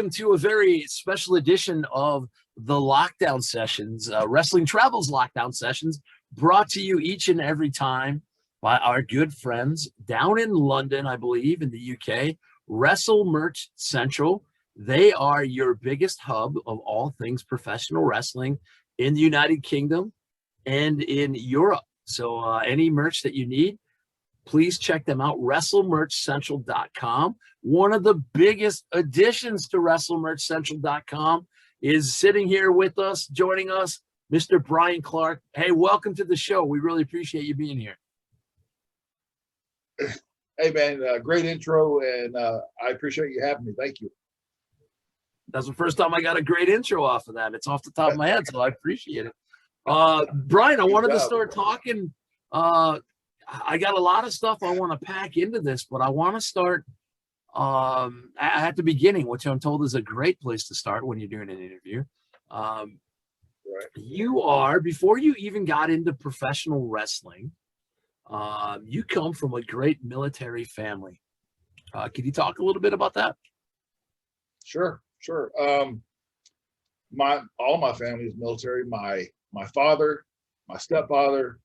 welcome to a very special edition of the Lockdown Sessions, Wrestling Travels Lockdown Sessions, brought to you each and every time by our good friends down in London, I believe, in the UK, Wrestle Merch Central. They are your biggest hub of all things professional wrestling in the United Kingdom and in Europe. So any merch that you need, please check them out, WrestleMerchCentral.com. One of the biggest additions to WrestleMerchCentral.com is sitting here with us, joining us, Mr. Bryan Clark. Hey, welcome to the show. We really appreciate you being here. Hey, man, great intro, and I appreciate you having me. Thank you. That's the first time I got a great intro off of that. It's off the top of my head, so I appreciate it. Bryan, I wanted to start talking. I got a lot of stuff I want to pack into this, but I want to start at the beginning, which I'm told is a great place to start when you're doing an interview. Right. You are, before you even got into professional wrestling, you come from a great military family. Can you talk a little bit about that? Sure. All my family is military. My father, my stepfather,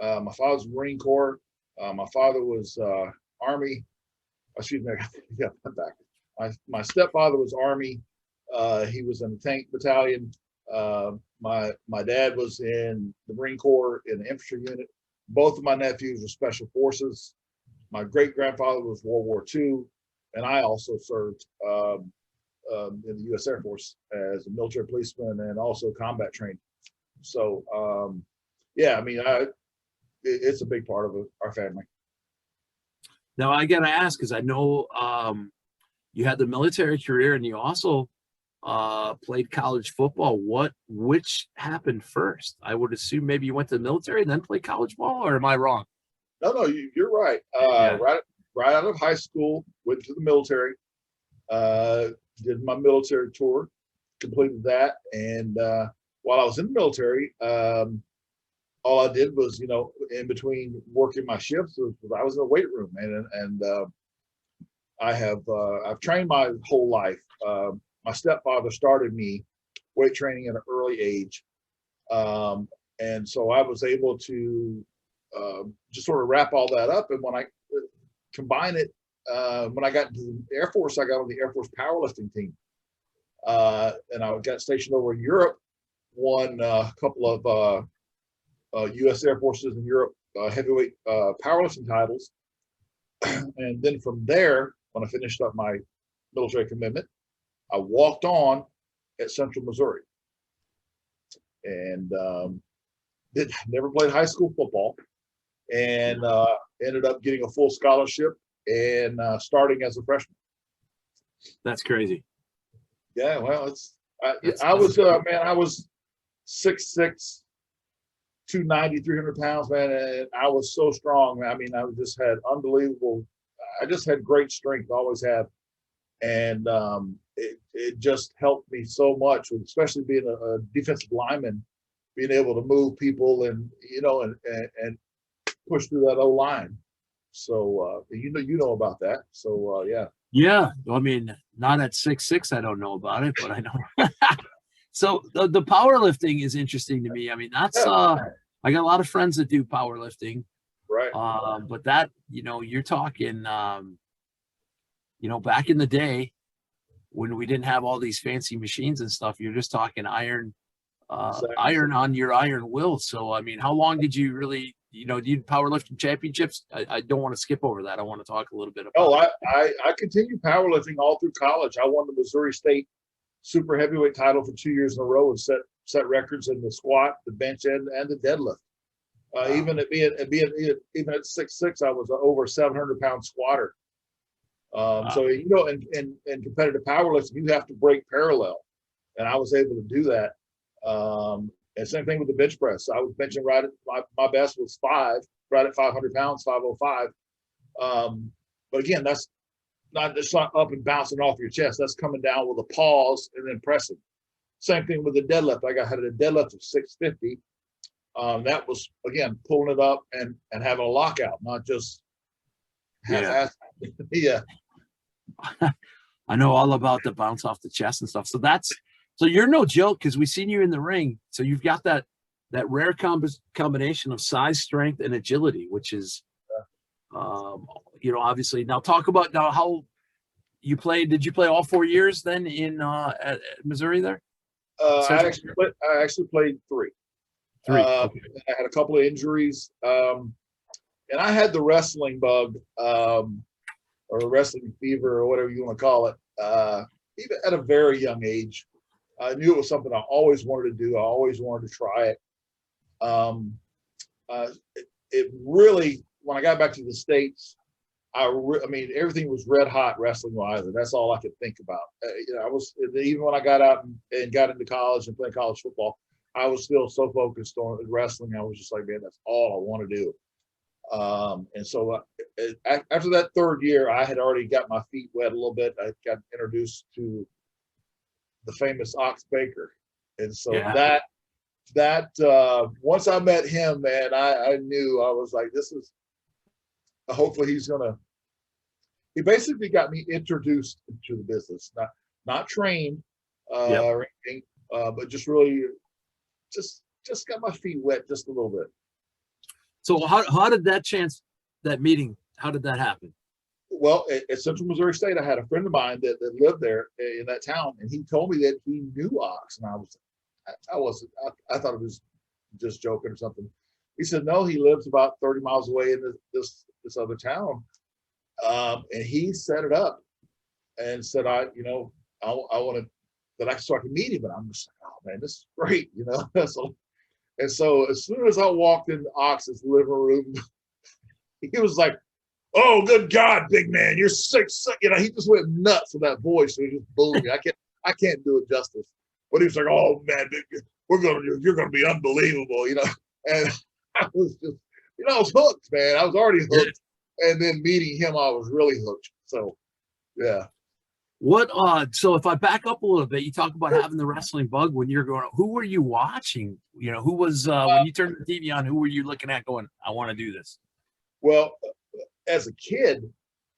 my father's Marine Corps. My father was Army. Excuse me, yeah, back. My stepfather was Army. He was in the tank battalion. My dad was in the Marine Corps in the infantry unit. Both of my nephews were special forces. My great grandfather was World War II, and I also served in the U.S. Air Force as a military policeman and also combat training. So, yeah, I mean, it's a big part of our family. Now, I got to ask, because I know you had the military career and you also played college football. Which happened first? I would assume maybe you went to the military and then played college ball, or am I wrong? No, you're right. Yeah. Right out of high school, went to the military, did my military tour, completed that, and while I was in the military, all I did was, in between working my shifts, I was in the weight room, and I've trained my whole life. My stepfather started me weight training at an early age, and so I was able to just sort of wrap all that up. And when I combine it, when I got into the Air Force, I got on the Air Force powerlifting team, and I got stationed over in Europe. Won a couple of U.S. Air Forces in Europe heavyweight powerlifting titles. And then from there, when I finished up my military commitment, I walked on at Central Missouri, and never played high school football, and ended up getting a full scholarship and starting as a freshman. That's crazy. Yeah, well, I was 6'6", 290, 300 pounds, man, and I was so strong. I mean, I just had great strength, always have, and it just helped me so much, especially being a defensive lineman, being able to move people and and push through that O-line. So you know about that. So yeah. Yeah, I mean, not at 6'6", I don't know about it, but I know. So the powerlifting is interesting to me. I mean, that's I got a lot of friends that do powerlifting, right? But that, you're talking, back in the day when we didn't have all these fancy machines and stuff, you're just talking iron, exactly. Iron on your iron will. So, I mean, how long did you really, did powerlifting championships? I don't want to skip over that. I want to talk a little bit about. I continued powerlifting all through college. I won the Missouri State super heavyweight title for 2 years in a row and set records in the squat, the bench, and the deadlift. Wow. Even at 6'6", I was over 700-pound squatter. Wow. So in competitive powerlifting, you have to break parallel, and I was able to do that. And same thing with the bench press. I was benching right at my best was right at 500 pounds, 505. But again, that's not up and bouncing off your chest. That's coming down with a pause and then pressing. Same thing with the deadlift. I had a deadlift of 650. That was, again, pulling it up and having a lockout, not just half-assed. Yeah. I know all about the bounce off the chest and stuff. So you're no joke, because we've seen you in the ring. So you've got that rare combination of size, strength, and agility, which is, obviously. Now talk about how you played. Did you play all 4 years then in at Missouri there? I actually played three. Okay. I had a couple of injuries, and I had the wrestling bug, or the wrestling fever, or whatever you want to call it, even at a very young age. I knew it was something I always wanted to do. I always wanted to try it. It really, when I got back to the States, I mean, everything was red hot wrestling wise, and that's all I could think about. I was, even when I got out and got into college and playing college football, I was still so focused on wrestling. I was just like, man, that's all I want to do. And so after that third year, I had already got my feet wet a little bit. I got introduced to the famous Ox Baker. And so once I met him, man, I knew, I was like, this is, hopefully he basically got me introduced to the business, not trained or anything, but just really just got my feet wet just a little bit. So how did that meeting, how did that happen? Well, at Central Missouri State, I had a friend of mine that lived there in that town, and he told me that he knew Ox, and I thought it was just joking or something. He said, no, he lives about 30 miles away in this other town. And he set it up and said, I want to, so I can meet him. And I'm just like, oh man, this is great, So as soon as I walked into Ox's living room, he was like, oh, good God, big man, you're sick. He just went nuts with that voice. And he just booed me. I can't do it justice. But he was like, oh man, you're gonna be unbelievable, And I was just, I was hooked, man. I was already hooked. And then meeting him, I was really hooked. So yeah. So if I back up a little bit, you talk about having the wrestling bug when you're growing up. Who were you watching? Who was when you turned the TV on, who were you looking at going, I want to do this? Well, as a kid,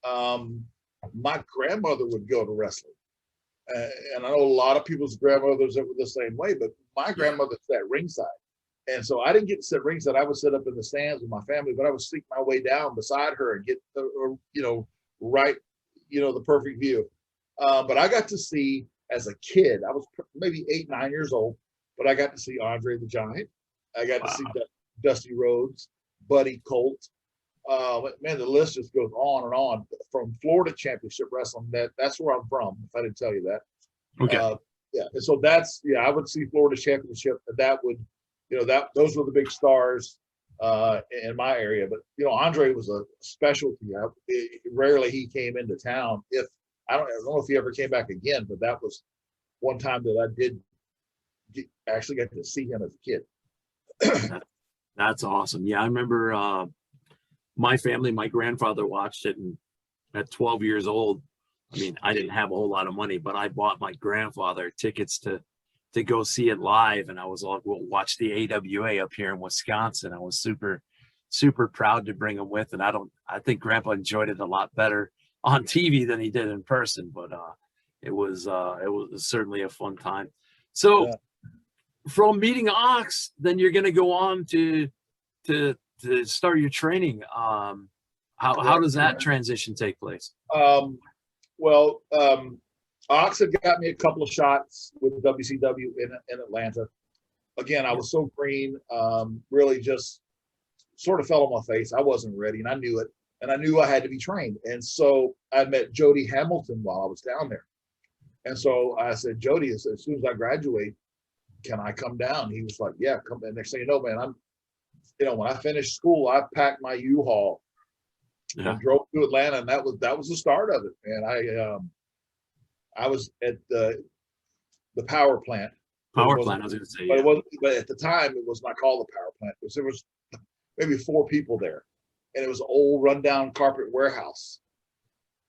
my grandmother would go to wrestling. And I know a lot of people's grandmothers that were the same way, but my grandmother sat ringside. And so I didn't get to sit ringside. I would sit up in the stands with my family, but I would sneak my way down beside her and get, right, the perfect view. But I got to see, as a kid, I was maybe 8, 9 years old, but I got to see Andre the Giant. I got to see Dusty Rhodes, Buddy Colt. Man, the list just goes on and on. From Florida Championship Wrestling, that's where I'm from, if I didn't tell you that. Okay. And so I would see Florida Championship, and that would, those were the big stars in my area. But Andre was a specialty. Rarely he came into town. I don't know if he ever came back again, but that was one time that I did actually get to see him as a kid. That's awesome. Yeah, I remember my family, my grandfather watched it, and at 12 years old, I mean, I didn't have a whole lot of money, but I bought my grandfather tickets to go see it live. And I was like, we'll watch the AWA up here in Wisconsin. I was super, super proud to bring him with. And I think Grandpa enjoyed it a lot better on TV than he did in person, but it was certainly a fun time. So from meeting Ox, then you're going to go on to start your training. How does that transition take place? Ox had got me a couple of shots with WCW in Atlanta. Again, I was so green, really just sort of fell on my face. I wasn't ready, and I knew it. And I knew I had to be trained. And so I met Jody Hamilton while I was down there. And so I said, Jody, as soon as I graduate, can I come down? He was like, yeah, come. And next thing you know, man, when I finished school, I packed my U-Haul and drove to Atlanta, and that was the start of it. And I was at the power plant. I was going to say. But at the time, it was not called the power plant, because there was maybe 4 people there. And it was an old rundown carpet warehouse.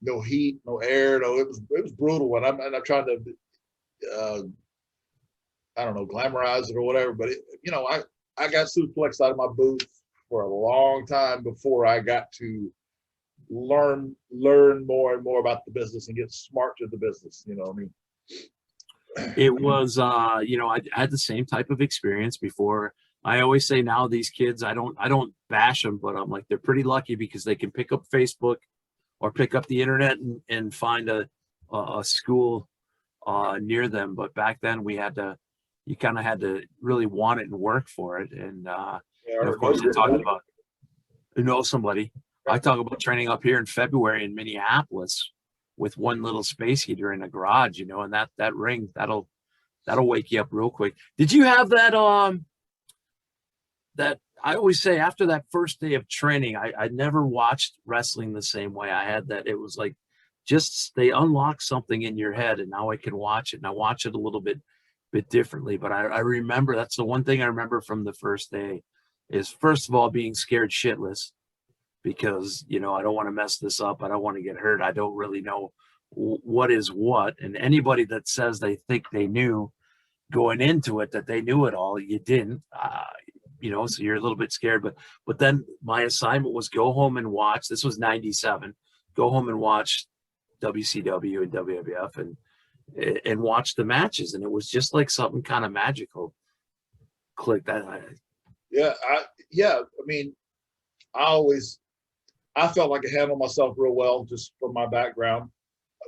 No heat, no air, it was brutal. And I'm trying to I don't know, glamorize it or whatever, but I got suplexed out of my booth for a long time before I got to learn more and more about the business and get smart to the business. You know what I mean? It was, I had the same type of experience before. I always say now these kids, I don't bash them, but I'm like, they're pretty lucky because they can pick up Facebook or pick up the internet and find a school near them. But back then you kind of had to really want it and work for it. And of course, I talk about know somebody. I talk about training up here in February in Minneapolis with one little space heater in a garage, and that ring that'll wake you up real quick. Did you have that that I always say after that first day of training, I never watched wrestling the same way. I had that. It was like just they unlock something in your head, and now I can watch it, and I watch it a little bit differently. But I remember that's the one thing I remember from the first day is first of all being scared shitless because I don't want to mess this up. I don't want to get hurt. I don't really know what is what. And anybody that says they think they knew going into it that they knew it all, you didn't. So you're a little bit scared. But then my assignment was go home and watch. This was '97. Go home and watch WCW and WWF and watch the matches. And it was just like something kind of magical clicked. Yeah. I mean, I felt like I handled myself real well just from my background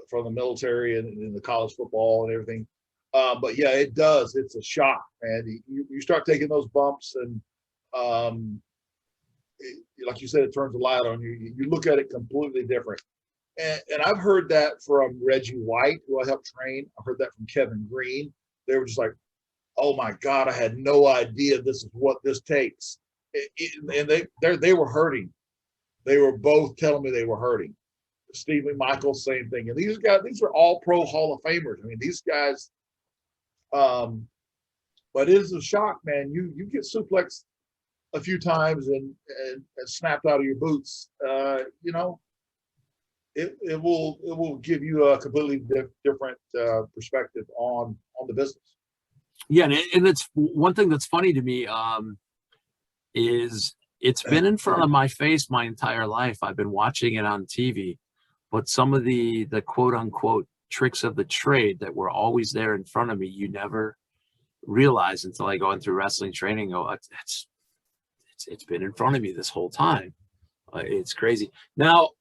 from the military and in the college football and everything. But yeah, it does. It's a shock, man. You start taking those bumps and like you said, it turns a light on you. You look at it completely different. And I've heard that from Reggie White, who I helped train. I've heard that from Kevin Green. They were just like, oh my God, I had no idea this is what this takes. And they were hurting. They were both telling me they were hurting. Stephen Michael, same thing. And these are all pro Hall of Famers. I mean, these guys, but it is a shock, man. You get suplexed a few times and snapped out of your boots. It will give you a completely different perspective on the business. Yeah, and it's one thing that's funny to me is it's been in front of my face my entire life. I've been watching it on TV, but some of the quote unquote tricks of the trade that were always there in front of me, you never realize until I go into wrestling training. Oh, it's been in front of me this whole time. It's crazy. Now,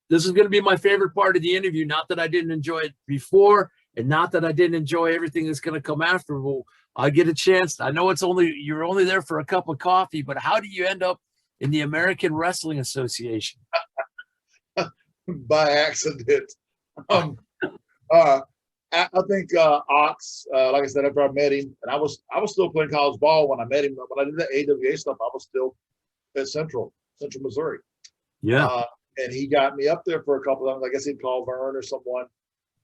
this is going to be my favorite part of the interview. Not that I didn't enjoy it before, and not that I didn't enjoy everything that's going to come after. Well, I get a chance. I know you're only there for a cup of coffee, but how do you end up in the American Wrestling Association? By accident. I think Ox, like I said, after I met him, and I was still playing college ball when I met him. When I did the AWA stuff, I was still at Central Missouri. Yeah. And he got me up there for a couple of times. I guess he'd call Vern or someone,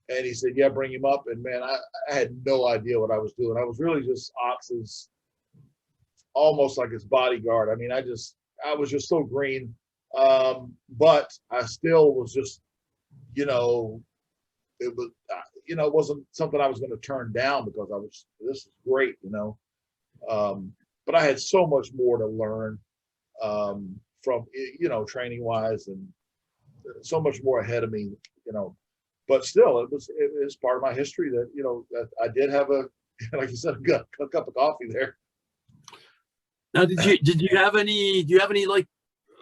and he said, "Yeah, bring him up." And man, I had no idea what I was doing. I was really just Ox's, almost like his bodyguard. I mean, I was just so green, but I still was just, it was, it wasn't something I was going to turn down because this is great, but I had so much more to learn from, training wise, and so much more ahead of me, but still it was part of my history that, that I did have like you said, a cup of coffee there. Now, do you have any like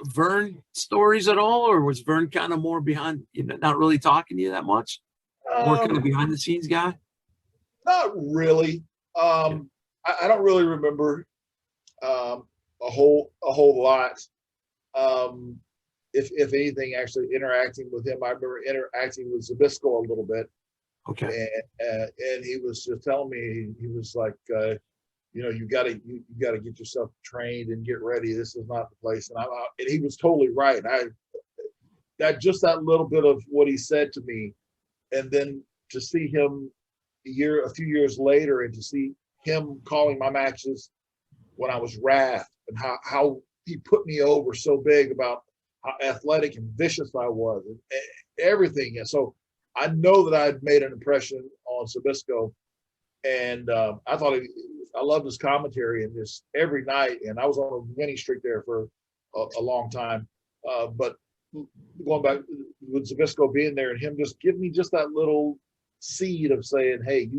Vern stories at all, or was Vern kind of more behind, not really talking to you that much? More kind of behind the scenes guy? Not really. I don't really remember a whole lot. If anything, actually interacting with him, I remember interacting with Zbyszko a little bit. Okay. And he was just telling me, he was like, you got to get yourself trained and get ready. This is not the place. And he was totally right. That little bit of what he said to me, and then to see him a few years later, and to see him calling my matches when I was Wrath, and how he put me over so big about how athletic and vicious I was, and everything. And so I know that I'd made an impression on Zbyszko, and I loved his commentary and just every night. And I was on a winning streak there for a long time. But going back with Zbyszko being there and him just give me just that little seed of saying, hey,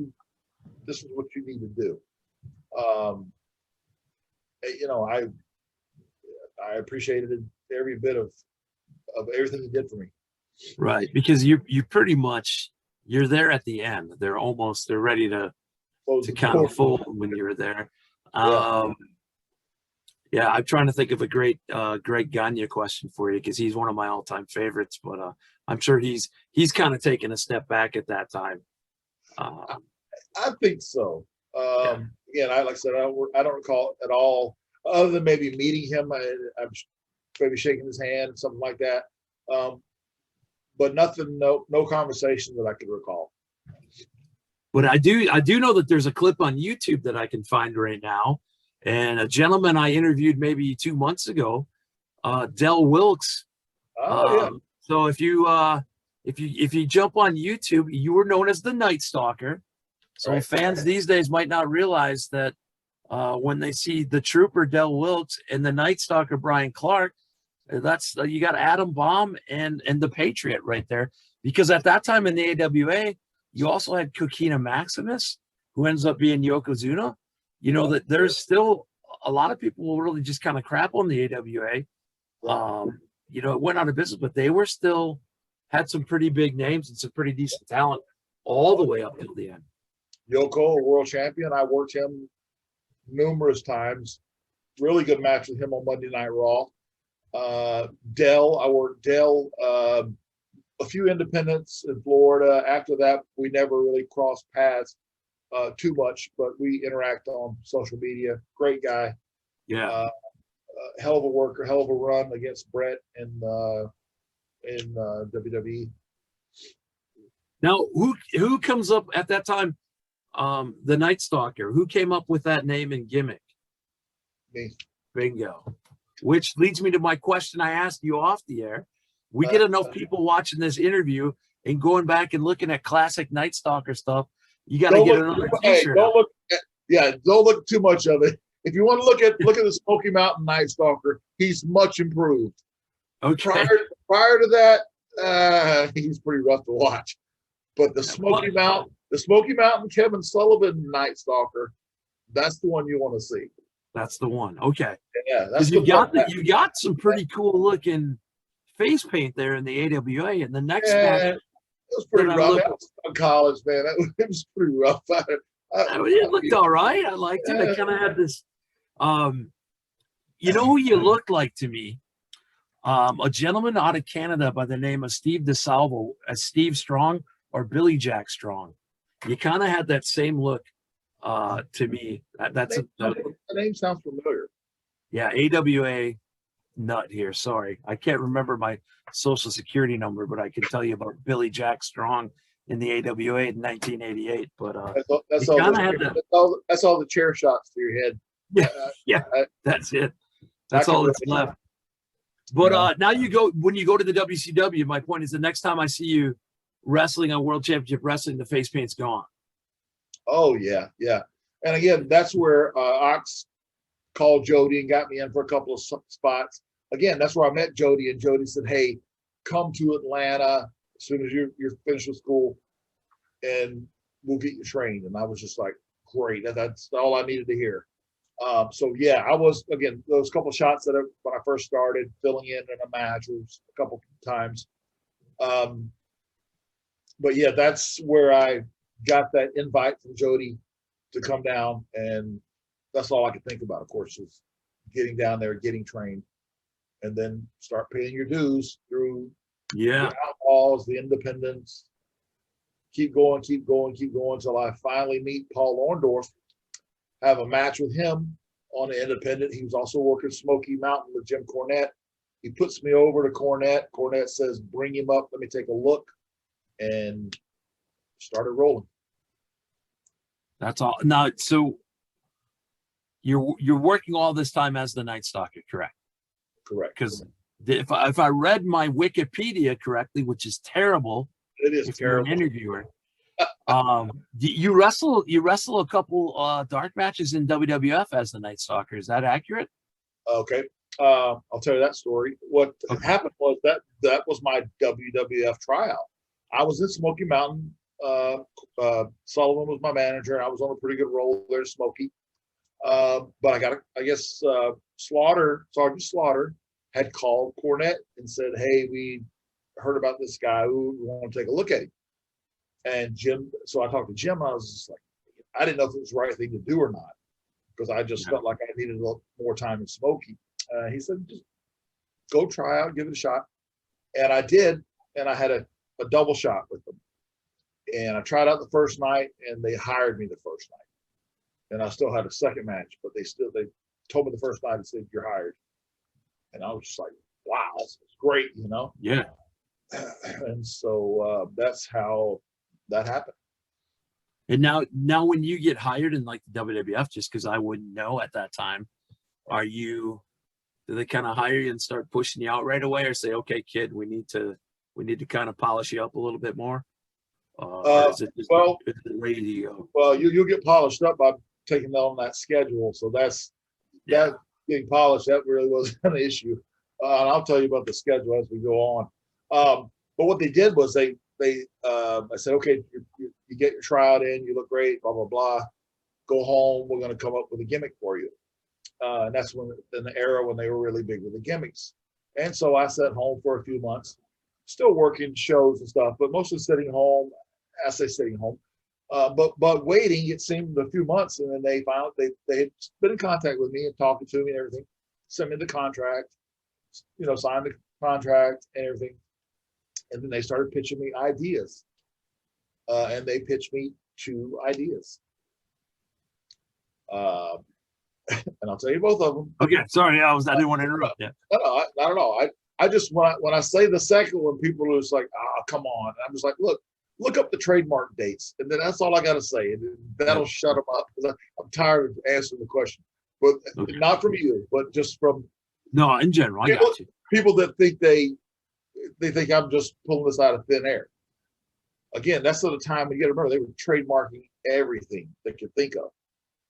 this is what you need to do. I appreciated every bit of everything he did for me. Right, because you pretty much you're there at the end. They're ready to kind of fold when you're there. Yeah, I'm trying to think of a great Gagne question for you because he's one of my all-time favorites, but I'm sure he's kind of taken a step back at that time. I think so. Again, like I said, I don't recall at all, other than maybe meeting him. I'm maybe shaking his hand, something like that. But nothing, no conversation that I could recall. But I do know that there's a clip on YouTube that I can find right now, and a gentleman I interviewed maybe 2 months ago, Del Wilkes. So if you jump on YouTube, you were known as the Night Stalker. So fans these days might not realize that when they see the Trooper Del Wilkes and the Night Stalker Bryan Clark, that's you got Adam Bomb and the Patriot right there. Because at that time in the AWA, you also had Kokina Maximus, who ends up being Yokozuna. You know that there's still a lot of people will really just kind of crap on the AWA. It went out of business, but they were still had some pretty big names and some pretty decent talent all the way up till the end. Yoko, a world champion. I worked him numerous times. Really good match with him on Monday Night Raw. I worked Dell a few independents in Florida. After that, we never really crossed paths too much, but we interact on social media. Great guy. Yeah. Hell of a worker, hell of a run against Brett in WWE. Now, who comes up at that time? The Night Stalker. Who came up with that name and gimmick? Me. Bingo. Which leads me to my question I asked you off the air. We get enough people watching this interview and going back and looking at classic Night Stalker stuff. You got to get another t-shirt. Don't look too much of it. If you want to look at the Smoky Mountain Night Stalker, he's much improved. Okay. Prior to that, he's pretty rough to watch. But the Smoky Mountain Kevin Sullivan Night Stalker, that's the one you want to see. That's the one. Okay. Yeah, you got some pretty cool looking face paint there in the AWA, and the next match. It was pretty rough. That was in college, man. It was pretty rough. It looked all right. I liked it. I kind of had this. You know who you looked like to me? A gentleman out of Canada by the name of Steve DeSalvo, as Steve Strong or Billy Jack Strong. You kind of had that same look to me. The name sounds familiar. Yeah, AWA nut here. Sorry, I can't remember my social security number, but I can tell you about Billy Jack Strong in the AWA in 1988. But that's all the chair shots to your head. Yeah, that's it. That's all that's left. But now when you go to the WCW, my point is the next time I see you wrestling on World Championship Wrestling, the face paint's gone. Oh yeah. And again, that's where Ox called Jody and got me in for a couple of spots. Again, that's where I met Jody, and Jody said, "Hey, come to Atlanta as soon as you're finished with school, and we'll get you trained." And I was just like, "Great, that's all I needed to hear." So yeah, I was, again, those couple of shots that when I first started filling in a match was a couple times. But yeah, that's where I got that invite from Jody to come down, and that's all I could think about, of course, is getting down there, getting trained, and then start paying your dues through the Outlaws, the Independents. Keep going until I finally meet Paul Orndorff, have a match with him on the Independent. He was also working Smoky Mountain with Jim Cornette. He puts me over to Cornette. Cornette says, "Bring him up. Let me take a look," and started rolling. That's all. Now, so you're working all this time as the Night Stalker, correct? Correct. Because if I read my Wikipedia correctly, which is terrible, it is terrible. You're an interviewer. You wrestle a couple dark matches in WWF as the Night Stalker. Is that accurate? Okay. I'll tell you that story. What Okay. happened was that was my WWF tryout. I was in Smoky Mountain. Sullivan was my manager, and I was on a pretty good roll there, Smoky. But I guess Sergeant Slaughter had called Cornette and said, "Hey, we heard about this guy. Who we want to take a look at him." And Jim, so I talked to Jim. I was just like, I didn't know if it was the right thing to do or not because I just felt like I needed a little more time in Smoky. He said, "Just go try out, give it a shot." And I did, and I had a double shot with them. And I tried out the first night, and they hired me the first night. And I still had a second match, but they told me the first night and said, "You're hired." And I was just like, wow, that's great, you know? Yeah. And so that's how that happened. And now when you get hired in like the WWF, just because I wouldn't know at that time, do they kind of hire you and start pushing you out right away, or say, "Okay, kid, we need to kind of polish you up a little bit more"? Or is it just is it ready to go? Well, you'll get polished up by taking on that schedule. So that getting polished, that really wasn't an issue. And I'll tell you about the schedule as we go on. But what they did was I said, "Okay, you get your tryout in, you look great, blah, blah, blah. Go home. We're going to come up with a gimmick for you." And that's in the era when they were really big with the gimmicks. And so I sat home for a few months, still working shows and stuff, but mostly sitting home. I say sitting home, but waiting. It seemed a few months, and then they found they had been in contact with me and talking to me and everything. Sent me the contract, signed the contract and everything, and then they started pitching me ideas, and they pitched me 2 ideas. And I'll tell you both of them. Okay, sorry, I didn't want to interrupt. Yeah. No, not at all. I just when I say the second one, people are just like, "Oh, come on." I'm just like, look up the trademark dates, and then that's all I got to say, and that'll shut them up because I'm tired of answering the question. But not from you, but just from in general. I got you. People that think they think I'm just pulling this out of thin air. Again, that's at the time you got to remember they were trademarking everything they could think of.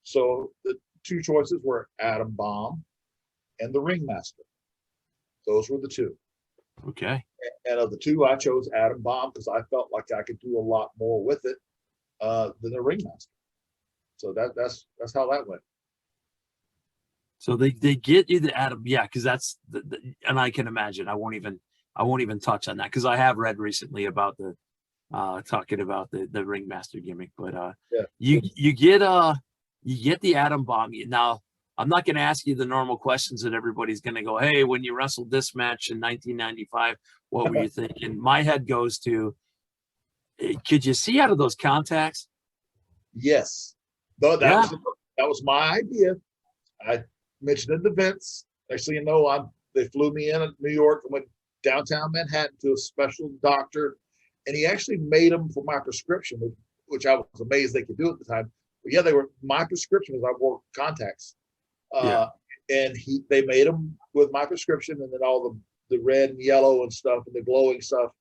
So the 2 choices were Atom Bomb and the Ringmaster. Those were the 2. Okay. And of the 2, I chose Atom Bomb because I felt like I could do a lot more with it than the Ringmaster. So that's how that went. So they get you the Atom, because that's and I can imagine. I won't even touch on that because I have read recently about the talking about the Ringmaster gimmick. But you get the Atom Bomb. Now, I'm not going to ask you the normal questions that everybody's going to go, "Hey, when you wrestled this match in 1995, what were you thinking?" My head goes to, could you see out of those contacts? Yes. Though that was my idea. I mentioned it to Vince. Actually, they flew me in New York and went downtown Manhattan to a special doctor, and he actually made them for my prescription, which I was amazed they could do at the time. But they were my prescription because I wore contacts. And they made them with my prescription, and then all the red and yellow and stuff and the glowing stuff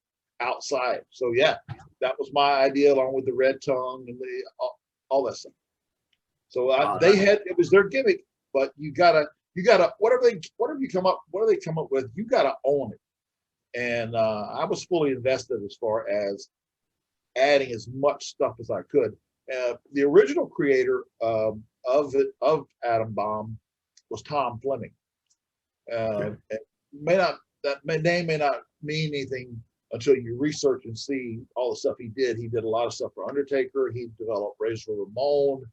outside. So that was my idea, along with the red tongue and all that stuff. So it was their gimmick, but you gotta whatever they come up with, you gotta own it. And I was fully invested as far as adding as much stuff as I could. The original creator of Atom Bomb was Tom Fleming. That name may not mean anything until you research and see all the stuff he did. He did a lot of stuff for Undertaker. He developed Razor Ramon.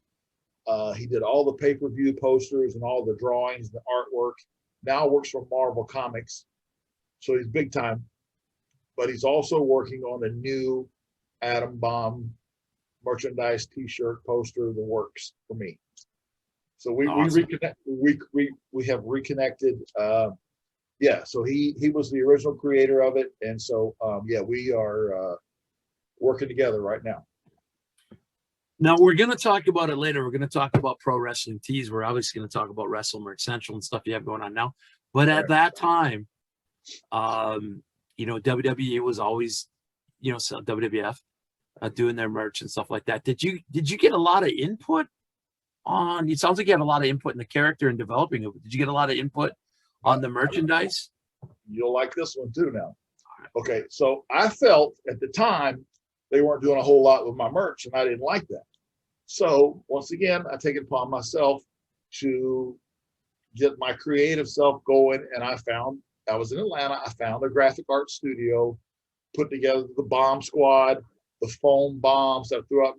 He did all the pay-per-view posters and all the drawings, the artwork. Now works for Marvel Comics, so he's big time. But he's also working on a new Atom Bomb merchandise, T-shirt, poster, the works for me. So we have reconnected. So he was the original creator of it, and so we are working together right now. Now we're going to talk about it later. We're going to talk about Pro Wrestling Tees. We're obviously going to talk about Wrestle Merch Central and stuff you have going on now. But at that time, WWE was always, WWF doing their merch and stuff like that. Did you get a lot of input on? It sounds like you had a lot of input in the character and developing it. Did you get a lot of input on the merchandise? You'll like this one too now. Okay, so I felt at the time they weren't doing a whole lot with my merch, and I didn't like that. So once again, I take it upon myself to get my creative self going, and I was in Atlanta. I found a graphic art studio, put together the bomb squad, the foam bombs that I threw out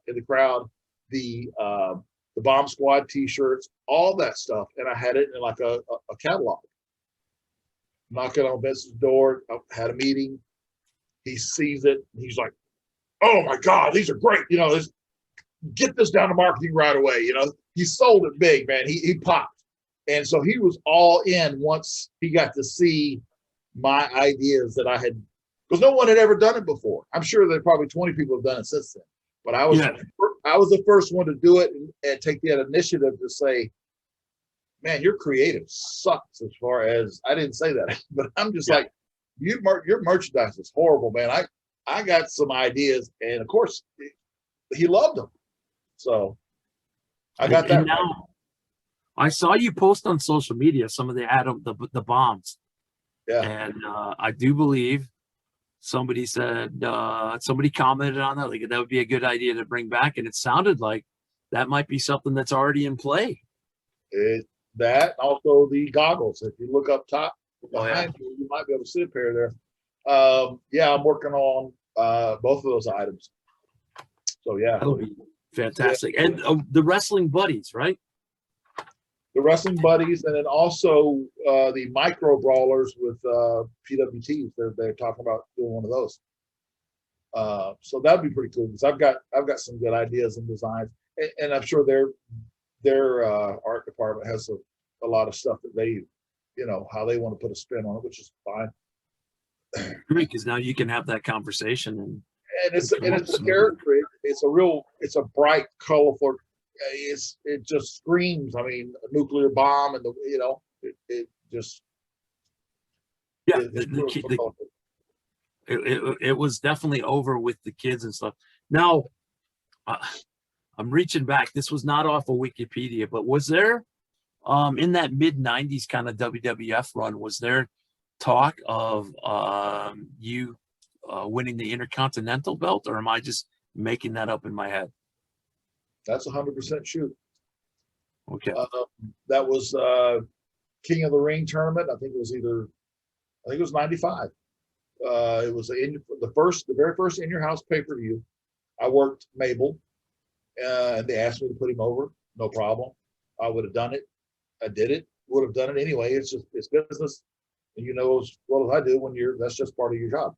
in the crowd, the bomb squad T-shirts, all that stuff, and I had it in like a catalog. Knocking on Vince's door, I had a meeting. He sees it. And he's like, "Oh my God, these are great! You know, get this down to marketing right away." You know, he sold it big, man. He popped, and so he was all in once he got to see my ideas that I had, because no one had ever done it before. I'm sure that probably 20 people have done it since then, but I was the first one to do it and take that initiative to say, "Man, your creative sucks." As far as, I didn't say that, but I'm just like, your merchandise is horrible, man. I got some ideas, and of course, he loved them. So I got that. Now, I saw you post on social media some of the bombs. Yeah. And I do believe somebody said, somebody commented on that, like that would be a good idea to bring back. And it sounded like that might be something that's already in play. That also the goggles. If you look up top behind you, you might be able to see a pair there. Yeah, I'm working on both of those items. So yeah, that would be fantastic. Yeah. And the wrestling buddies, right? The wrestling buddies, and then also the micro brawlers with PWTs. They're talking about doing one of those. So that'd be pretty cool, because I've got some good ideas and designs, and I'm sure their art department has a lot of stuff that they, you know, how they want to put a spin on it, which is fine. Because now you can have that conversation, and it's a character. It's a bright, colorful. It just screams. I mean, a nuclear bomb, and it just it was definitely over with the kids and stuff. Now, I'm reaching back. This was not off of Wikipedia, but was there, in that mid-90s kind of WWF run, was there talk of you winning the Intercontinental belt, or am I just making that up in my head? That's 100% shoot. Okay. That was King of the Ring tournament. I think it was 95. It was the very first In Your House pay-per-view. I worked Mabel, and they asked me to put him over. No problem. I would have done it. I did it. Would have done it anyway. It's business, and you know as well as I do that's just part of your job.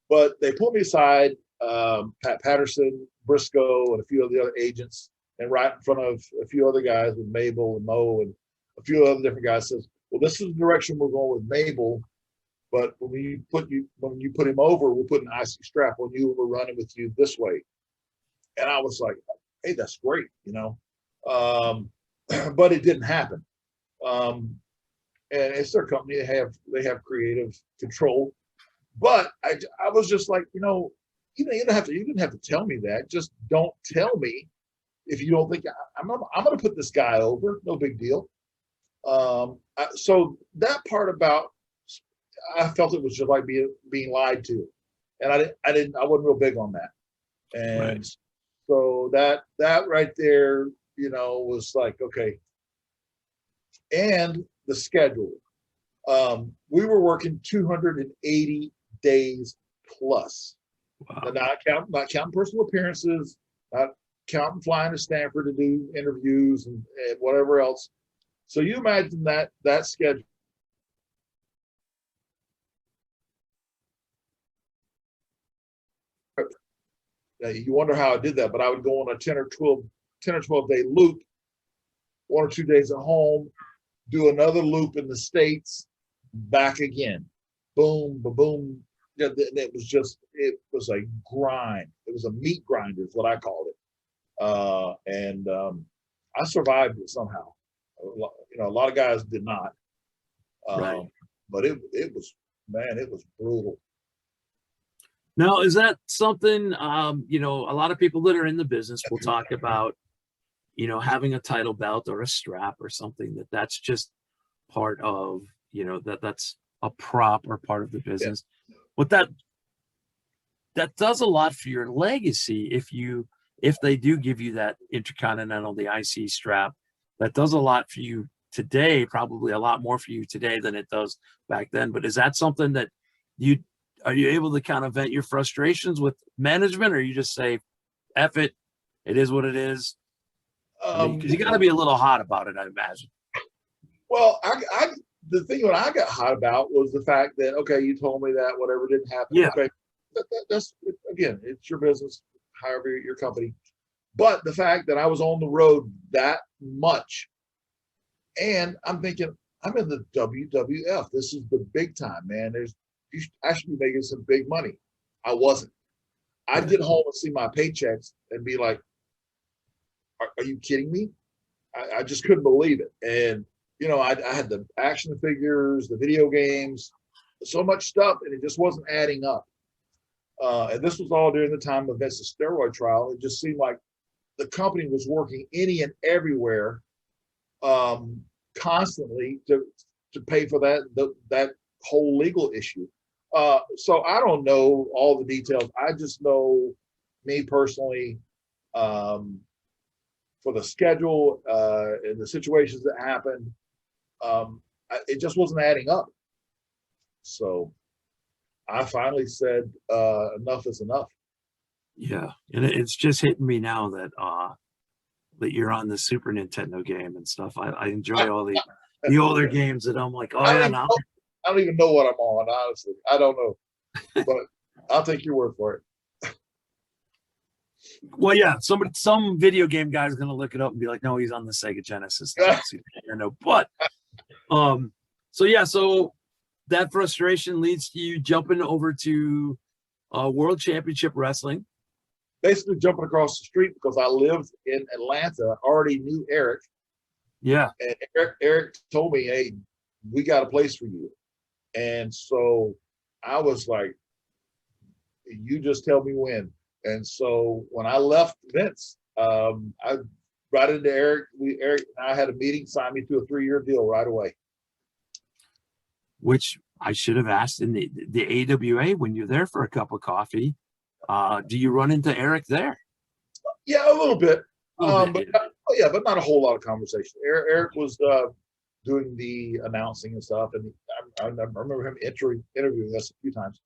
But they pulled me aside, Pat Patterson, Briscoe, and a few of the other agents, and right in front of a few other guys with Mabel and Mo and a few other different guys, says, "Well, this is the direction we're going with Mabel, but when you put him over, we'll put an icy strap on you, and we're running with you this way." And I was like, "Hey, that's great, you know." But it didn't happen. And it's their company; they have creative control. But I was just like, you didn't have to tell me that. Just don't tell me if you don't think I'm going to put this guy over. No big deal. So that part about, I felt it was just like being lied to, and I wasn't real big on that. And right. So that right there, was like, okay. And the schedule, we were working 280 days plus. Wow. Not counting personal appearances, not counting flying to Stanford to do interviews and whatever else. So you imagine that schedule. You wonder how I did that, but I would go on a 10 or 12 day loop, 1 or 2 days at home, do another loop in the States, back again. Boom, boom. It was a grind. It was a meat grinder is what I called it. And I survived it somehow. A lot of guys did not. Right. But it was brutal. Now, is that something, a lot of people that are in the business will talk about, having a title belt or a strap or something that's just part of, that's a prop or part of the Yeah. business. But that does a lot for your legacy if they do give you that Intercontinental, the IC strap. That does a lot for you today, probably a lot more for you today than it does back then. But is that something that are you able to kind of vent your frustrations with management, or you just say, F it, it is what it is? Because you got to be a little hot about it, I imagine. Well, the thing that I got hot about was the fact that, okay, you told me that whatever didn't happen. Yeah. Okay, that's, again, it's your business, however your company. But the fact that I was on the road that much, and I'm thinking, I'm in the WWF. This is the big time, man. I should be making some big money. I wasn't. I'd get home and see my paychecks and be like, are you kidding me? I just couldn't believe it. And, I had the action figures, the video games, so much stuff, and it just wasn't adding up. And this was all during the time of Vince's steroid trial. It just seemed like the company was working any and everywhere constantly to pay for that whole legal issue. So I don't know all the details. I just know, me personally, for the schedule and the situations that happened, it just wasn't adding up. So I finally said, enough is enough. Yeah, and it's just hitting me now that you're on the Super Nintendo game and stuff. I enjoy all the older games, and I'm like, oh yeah, now. I don't even know what I'm on, honestly. I don't know, but I'll take your word for it. Well, yeah, some video game guy is gonna look it up and be like, no, he's on the Sega Genesis. But so that frustration leads to you jumping over to World Championship Wrestling. Basically jumping across the street because I lived in Atlanta, already knew Eric. Yeah. And Eric told me, hey, we got a place for you. And so I was like, you just tell me when. And so when I left Vince, I brought into Eric. Eric and I had a meeting, signed me to a 3-year deal right away. Which I should have asked in the AWA when you're there for a cup of coffee. Do you run into Eric there? Yeah, a little bit. But not a whole lot of conversation. Eric was doing the announcing and stuff, and I remember him interviewing us a few times,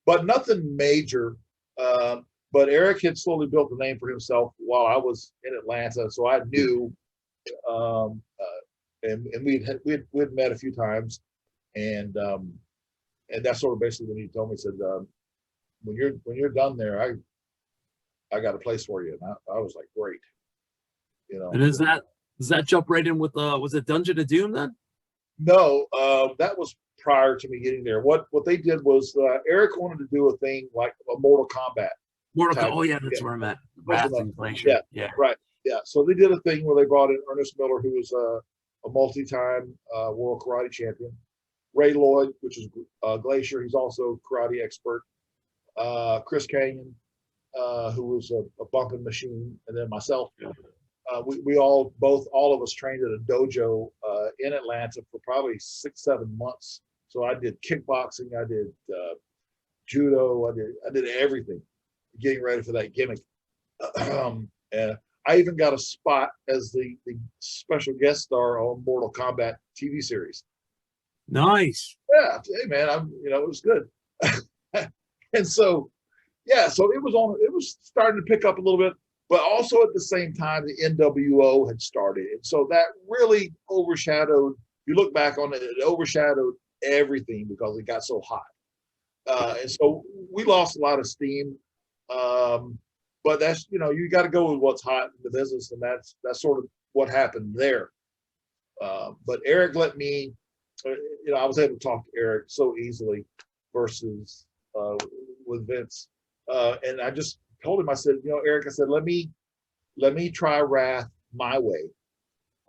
but nothing major. But Eric had slowly built a name for himself while I was in Atlanta, so I knew, and we'd met a few times, and that's sort of basically when he told me, he said, when you're done there, I got a place for you, and I was like, great, And does that jump right in with was it Dungeon of Doom then? No, that was prior to me getting there. What they did was Eric wanted to do a thing like a Mortal Kombat. Oh yeah, that's where I'm at. Wrath and Glacier. Yeah, right. Yeah. So they did a thing where they brought in Ernest Miller, who was a multi-time world karate champion. Ray Lloyd, which is Glacier, he's also a karate expert. Chris Canyon, who was a bumping machine, and then myself. Yeah. We all of us trained at a dojo in Atlanta for probably 6-7 months. So I did kickboxing, I did judo, I did everything, getting ready for that gimmick. And I even got a spot as the special guest star on Mortal Kombat TV series. Nice. Yeah, hey man, it was good. And so, yeah, so it was starting to pick up a little bit. But also at the same time, the NWO had started. And so that really overshadowed, if you look back on it, it overshadowed everything because it got so hot. And so we lost a lot of steam. But that's, you got to go with what's hot in the business. And that's sort of what happened there. But Eric let me, I was able to talk to Eric so easily versus with Vince. And I just told him, I said, Eric, I said, let me try Wrath my way.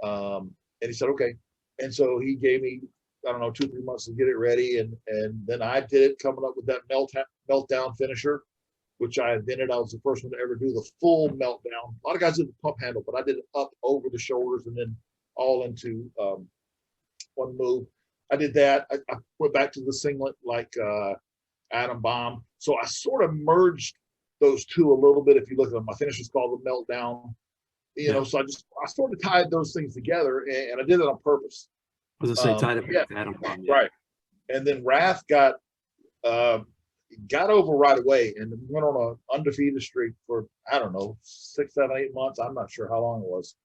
And he said, okay. And so he gave me, I don't know, 2-3 months to get it ready. And then I did it, coming up with that meltdown finisher, which I invented. I was the first one to ever do the full meltdown. A lot of guys did the pump handle, but I did it up over the shoulders and then all into one move. I did that. I went back to the singlet like Atom Bomb. So I sort of merged those two a little bit. If you look at them, my finish was called the Meltdown. You know, so I sort of tied those things together, and I did it on purpose. I was gonna say tied it back to Atom Bomb. Yeah. Right. And then Wrath got over right away and went on an undefeated streak for, I don't know, 6, 7, 8 months. I'm not sure how long it was.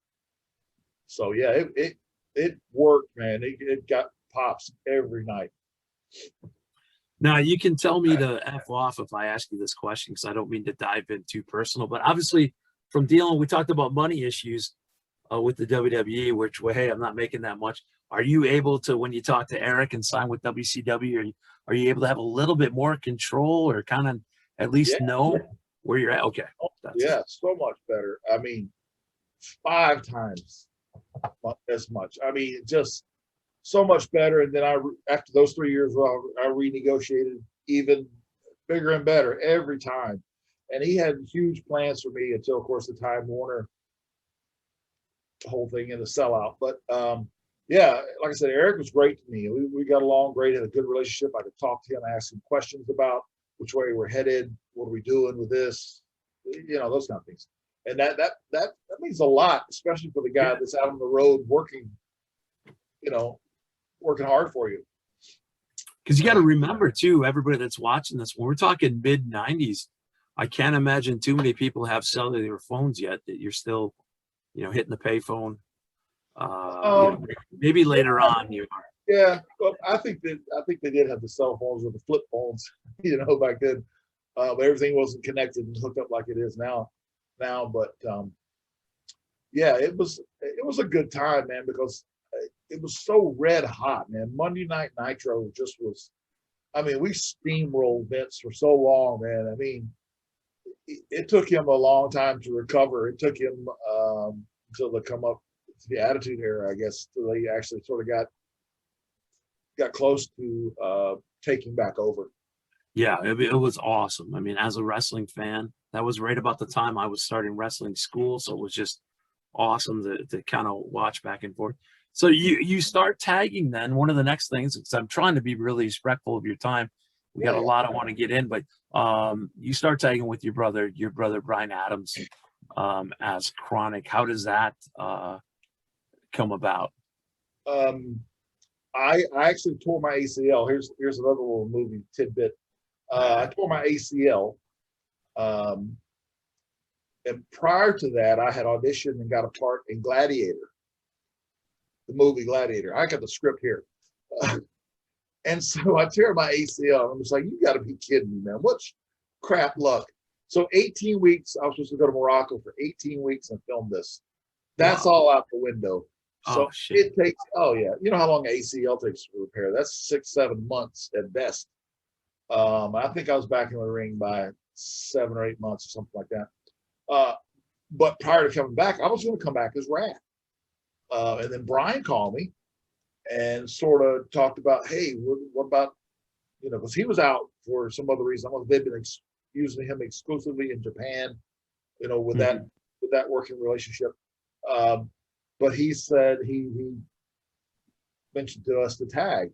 So yeah, it worked, man. It got pops every night. Now you can tell me to F off if I ask you this question, because I don't mean to dive in too personal, but obviously from dealing, we talked about money issues with the WWE, which, well, hey, I'm not making that much. Are you able to, when you talk to Eric and sign with WCW, are you able to have a little bit more control, or kind of at least know where you're at? Okay. So much better. I mean, 5 times as much. I mean, just so much better. And then after those 3 years, I renegotiated even bigger and better every time. And he had huge plans for me until, of course, the Time Warner whole thing in the sellout. But yeah, like I said, Eric was great to me. We got along great, had a good relationship. I could talk to him, ask him questions about which way we're headed, what are we doing with this, you know, those kind of things. And that means a lot, especially for the guy that's out on the road working, you know, working hard for you. Because you got to remember too, everybody that's watching this, when we're talking mid 90s, I can't imagine too many people have cellular phones yet, that you're still, you know, hitting the payphone. You know, maybe later on you are. Yeah, well, I think they did have the cell phones or the flip phones, you know, back then. But everything wasn't connected and hooked up like it is now. But yeah, it was a good time, man, because it was so red hot, man. Monday Night Nitro just was. I mean, we steamrolled Vince for so long, man. I mean, it took him a long time to recover. It took him until they come up to the Attitude Era, I guess, till they actually sort of got close to taking back over. Yeah, it was awesome. I mean, as a wrestling fan, that was right about the time I was starting wrestling school, so it was just awesome to kind of watch back and forth. So you start tagging then. One of the next things, because I'm trying to be really respectful of your time. We got a lot I want to get in, but you start tagging with your brother Bryan Adams as Chronic. How does that come about? I actually tore my ACL. Here's another little movie tidbit. I tore my ACL. And prior to that, I had auditioned and got a part in Gladiator, the movie Gladiator. I got the script here. And so I tear my ACL. I'm just like, you got to be kidding me, man. What's crap luck? So 18 weeks, I was supposed to go to Morocco for 18 weeks and film this. That's all out the window. So it takes, you know how long ACL takes to repair? That's 6, 7 months at best. I think I was back in the ring by 7 or 8 months or something like that. But prior to coming back, I was going to come back as Wrath. And then Bryan called me and sort of talked about, hey, what about, you know, because he was out for some other reason. They've been using him exclusively in Japan, you know, with that working relationship. But he said he mentioned to us to tag.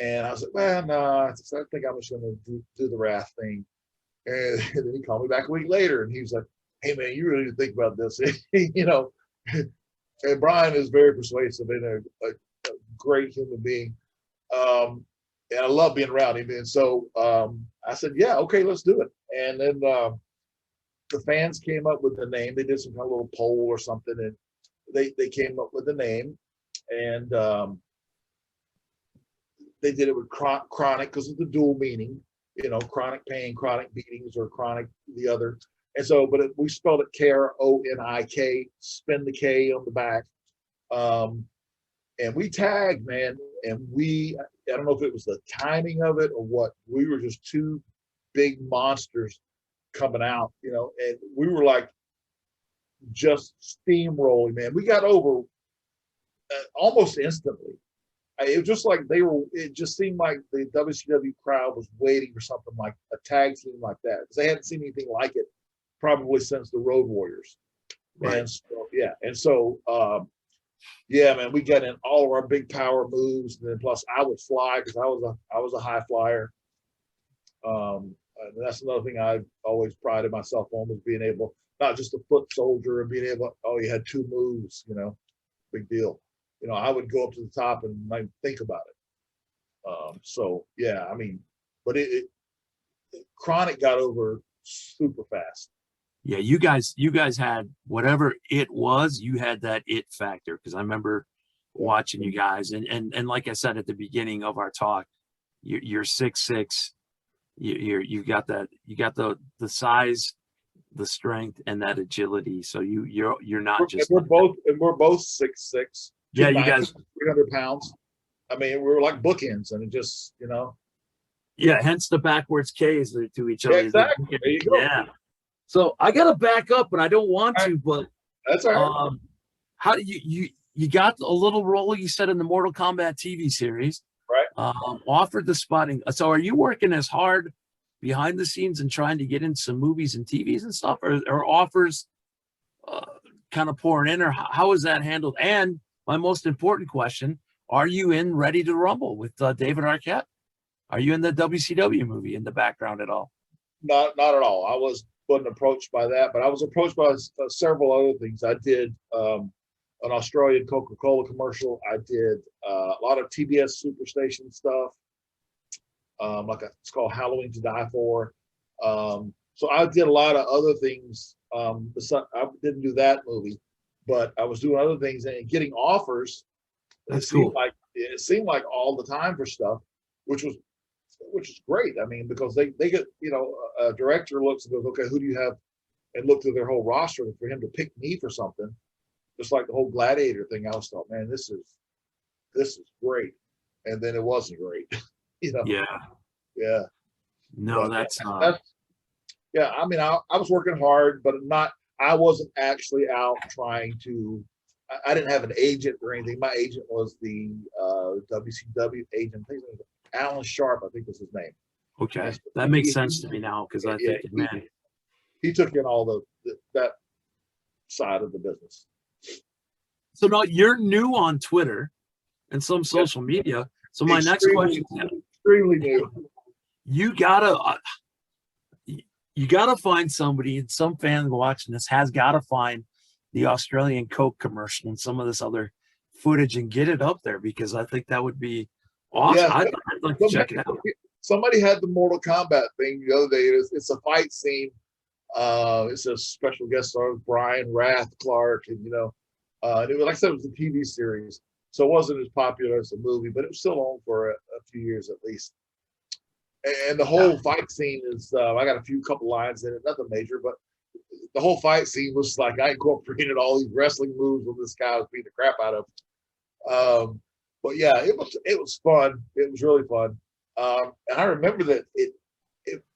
And I was like, well, no, I think I'm just going to do the Wrath thing. And then he called me back a week later, and he was like, hey, man, you really need to think about this. You know, and Bryan is very persuasive and a great human being. And I love being around him. And so I said, yeah, okay, let's do it. And then the fans came up with the name. They did some kind of little poll or something, and they came up with the name. And they did it with chronic because of the dual meaning, you know, chronic pain, chronic beatings, or chronic the other. And so, but we spelled it Kronik, spin the K on the back. And we tagged, man. And I don't know if it was the timing of it or what, we were just two big monsters coming out, you know, and we were like just steamrolling, man. We got over almost instantly. It was just like it just seemed like the WCW crowd was waiting for something like a tag team like that, because they hadn't seen anything like it probably since the Road Warriors. Right. And so, Yeah, man, we got in all of our big power moves, and then plus I would fly because I was a high flyer. And that's another thing I've always prided myself on, was being able, not just a foot soldier and being able, oh, you had two moves, big deal. I would go up to the top and not think about it. So yeah, I mean, but Chronic got over super fast. Yeah, you guys had whatever it was, you had that it factor, because I remember watching you guys, and like I said at the beginning of our talk, you're 6'6", you got the size, the strength, and that agility. So you're not just. We're both 6'6". Yeah, you guys 300 pounds. I mean, we were like bookends, and it just Yeah, hence the backwards K's to each other. Yeah, exactly. There you go. Yeah. So I gotta back up, and I don't want to, but that's all right. How do you got a little role, you said, in the Mortal Kombat TV series, right? Offered the spotting. So are you working as hard behind the scenes and trying to get into some movies and TVs and stuff, or offers kind of pouring in, or how is that handled? And my most important question: are you in Ready to Rumble with David Arquette? Are you in the WCW movie in the background at all? Not at all. I wasn't approached by that, but I was approached by several other things. I did an Australian Coca-Cola commercial. I did a lot of TBS Superstation stuff. It's called Halloween to Die For. So I did a lot of other things. I didn't do that movie, but I was doing other things and getting offers. That's cool. It seemed like all the time for stuff, which is great. I mean, because they get, a director looks and goes, okay, who do you have? And look through their whole roster for him to pick me for something. Just like the whole Gladiator thing, I was thought, man, this is great. And then it wasn't great. Yeah. Yeah. No, but that's yeah. I mean, I was working hard, but I wasn't actually out trying to. I didn't have an agent or anything. My agent was the WCW agent. I think it was Alan Sharp, I think was his name. Okay, that makes sense to me now, because I think, man, he took in all that side of the business. So now you're new on Twitter and some social media. So my next question: extremely new. You gotta find somebody, and some fan watching this has got to find the Australian Coke commercial and some of this other footage and get it up there, because I think that would be awesome. Yeah, I'd like to check it out. Somebody had the Mortal Kombat thing the other day. It's a fight scene. It's a special guest star, Bryan, Wrath, Clark, and and it was, like I said, it was a TV series, so it wasn't as popular as the movie, but it was still on for a few years at least. And the whole fight scene is, I got a couple lines in it, nothing major, but the whole fight scene was like I incorporated all these wrestling moves when this guy was beating the crap out of. But yeah, it was fun. It was really fun. And I remember that it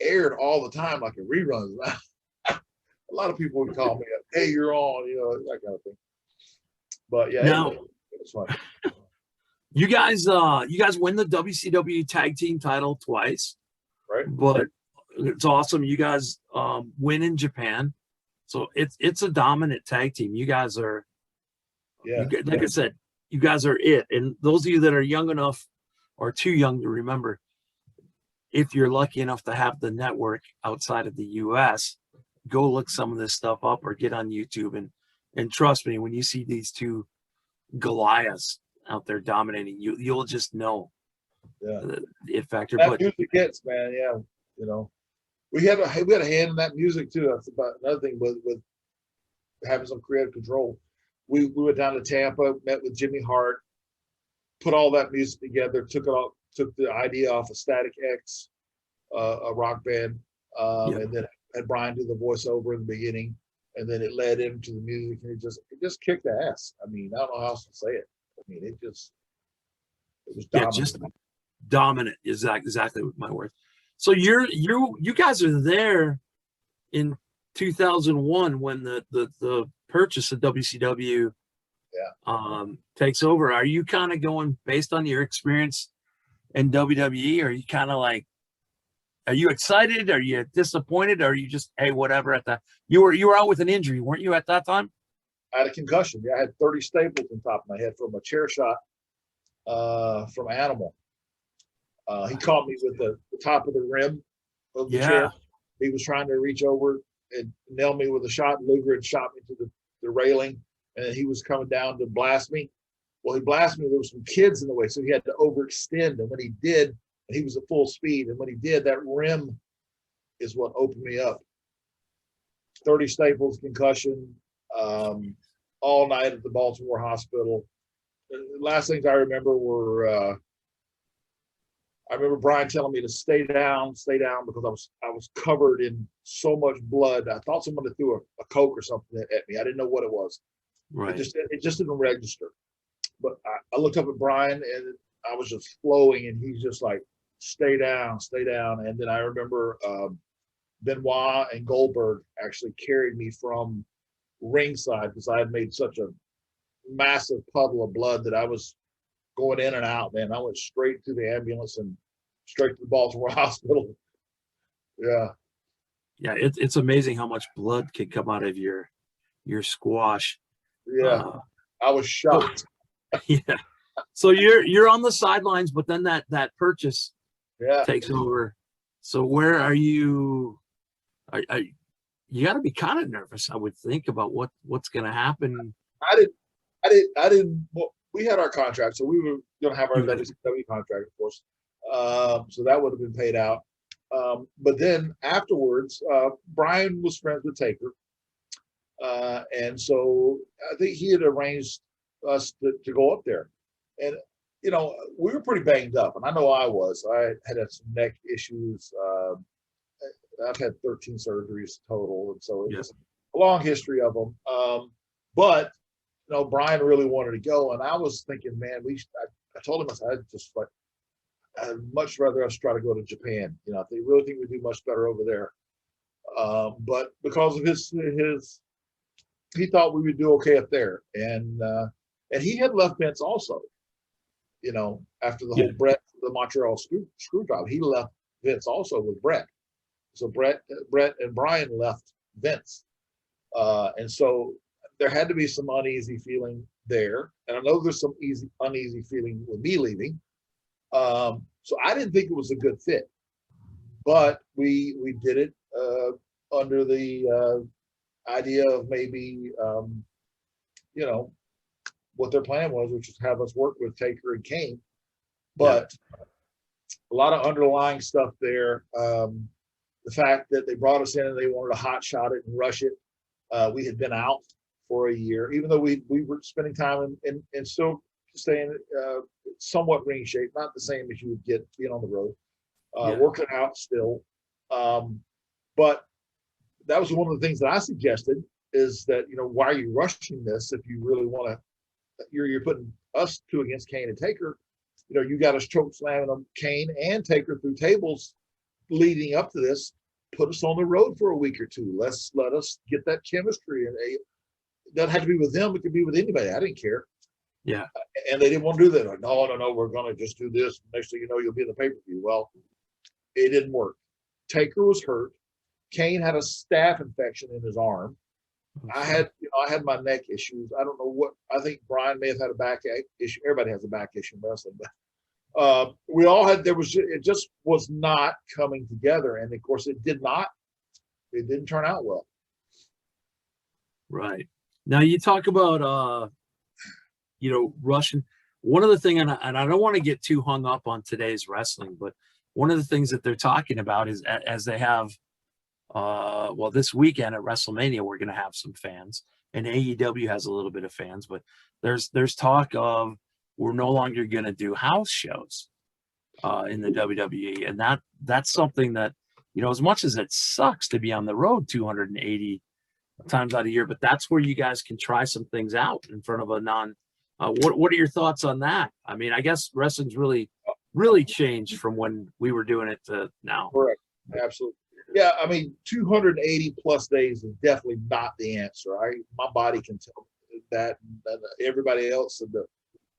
aired all the time, like in reruns. A lot of people would call me up, hey, you're on, that kind of thing. But yeah, it was fun. You guys win the WCW tag team title twice, right? But it's awesome. You guys win in Japan, so it's a dominant tag team. You guys are, I said, you guys are it. And those of you that are young enough or too young to remember, if you're lucky enough to have the network outside of the U.S., go look some of this stuff up or get on YouTube, and trust me, when you see these two Goliaths out there dominating, you'll just know the it factor. That music hits, man. Yeah, we had a hand in that music too. That's about another thing with having some creative control. We went down to Tampa, met with Jimmy Hart, put all that music together, took the idea off of Static X, a rock band, and then had Bryan do the voiceover in the beginning, and then it led into the music, and it just kicked ass. I mean, I don't know how else to say it. I mean, it was dominant. Just dominant is exactly my word. So you guys are there in 2001 when the purchase of WCW takes over. Are you kind of going based on your experience in WWE? Are you kind of like, are you excited? Are you disappointed? Or are you just, hey, whatever? You were out with an injury, weren't you, at that time? I had a concussion. Yeah, I had 30 staples on top of my head from a chair shot from Animal. He caught me with the top of the rim of the chair. He was trying to reach over and nail me with a shot. Luger had shot me to the railing, and then he was coming down to blast me. Well, he blasted me. There were some kids in the way, so he had to overextend. And when he did, he was at full speed. And when he did, that rim is what opened me up. 30 staples, concussion, all night at the Baltimore hospital. The last things I remember were I remember Bryan telling me to stay down because I was covered in so much blood. I thought somebody threw a Coke or something at me. I didn't know what it was. Right. It just didn't register. But I looked up at Bryan and I was just flowing, and he's just like, stay down. And then I remember Benoit and Goldberg actually carried me from ringside because I had made such a massive puddle of blood that I was going in and out, man. I went straight to the ambulance and straight to the Baltimore hospital. Yeah. Yeah, it's amazing how much blood can come out of your squash. Yeah. I was shocked. Yeah. So you're on the sidelines, but then that purchase takes over. So where are you? You got to be kind of nervous, I would think, about what's going to happen. I didn't. Well, we had our contract, so we were going to have our WCW contract, of course. So that would have been paid out. But then afterwards, Bryan was friends with Taker, and so I think he had arranged us to go up there. And you know, we were pretty banged up, and I know I was. I had some neck issues. I've had 13 surgeries total, and so it was a long history of them. But you know, Bryan really wanted to go, and I was thinking, man, I told him, I'd much rather us try to go to Japan. You know, they really think we do much better over there. But because of his, he thought we would do okay up there, and he had left Vince also. You know, after the whole the Montreal screw job, he left Vince also with Brett. So Brett and Bryan left Vince, and so there had to be some uneasy feeling there, and I know there's some uneasy feeling with me leaving. So I didn't think it was a good fit, but we did it under the idea of maybe you know, what their plan was, which was have us work with Taker and Kane, but a lot of underlying stuff there. The fact that they brought us in and they wanted to hot shot it and rush it. We had been out for a year, even though we were spending time and still staying somewhat ring shape, not the same as you would get being on the road, working out still. But that was one of the things that I suggested, is that, you know, why are you rushing this if you really want to? You're putting us two against Kane and Taker. You know, you got us choke slamming them, Kane and Taker, through tables leading up to this. Put us on the road for a week or two. Let us get that chemistry, and it doesn't have to be with them. It could be with anybody. I didn't care. Yeah. And they didn't want to do that. Like, no, we're going to just do this. Next thing you know, you'll be in the pay-per-view. Well, it didn't work. Taker was hurt. Kane had a staph infection in his arm. I had my neck issues. I don't know what. I think Bryan may have had a back issue. Everybody has a back issue in wrestling, but we all had. It just was not coming together, and of course, it did not. It didn't turn out well. Right. Now you talk about you know, Russian. One of the things, and I don't want to get too hung up on today's wrestling, but one of the things that they're talking about is, as they have, well, this weekend at WrestleMania, we're going to have some fans, and AEW has a little bit of fans, but there's talk of we're no longer going to do house shows in the WWE, and that's something that, you know, as much as it sucks to be on the road 280 times out of year, but that's where you guys can try some things out in front of a non. What are your thoughts on that? I mean, I guess wrestling's really changed from when we were doing it to now. Correct. Absolutely. Yeah, I mean, 280 plus days is definitely not the answer. My body can tell that, and everybody else, and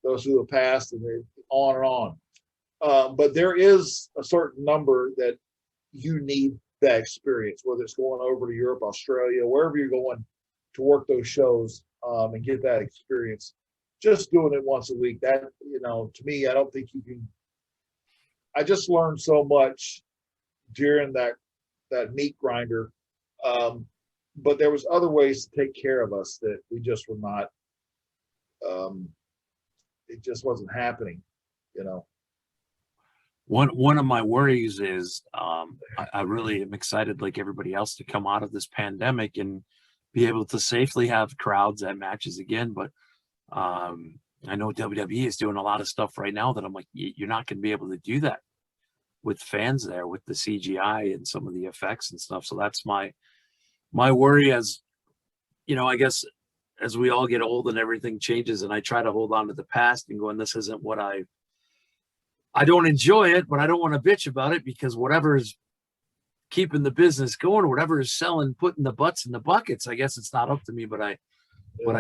those who have passed, and on and on. But there is a certain number that you need that experience, whether it's going over to Europe, Australia, wherever you're going to work those shows. and get that experience. Just doing it once a week, that, to me, I don't think you can. I just learned so much during that meat grinder. But there was other ways to take care of us that we just were not, it just wasn't happening, One of my worries is I really am excited, like everybody else, to come out of this pandemic and be able to safely have crowds at matches again. But I know WWE is doing a lot of stuff right now that I'm like, you're not going to be able to do that with fans there, with the CGI and some of the effects and stuff. So that's my worry, as I guess as we all get old and everything changes, and I try to hold on to the past and going, this isn't what I don't enjoy it, but I don't want to bitch about it, because whatever is keeping the business going, whatever is selling, putting the butts in the buckets, I guess it's not up to me, but I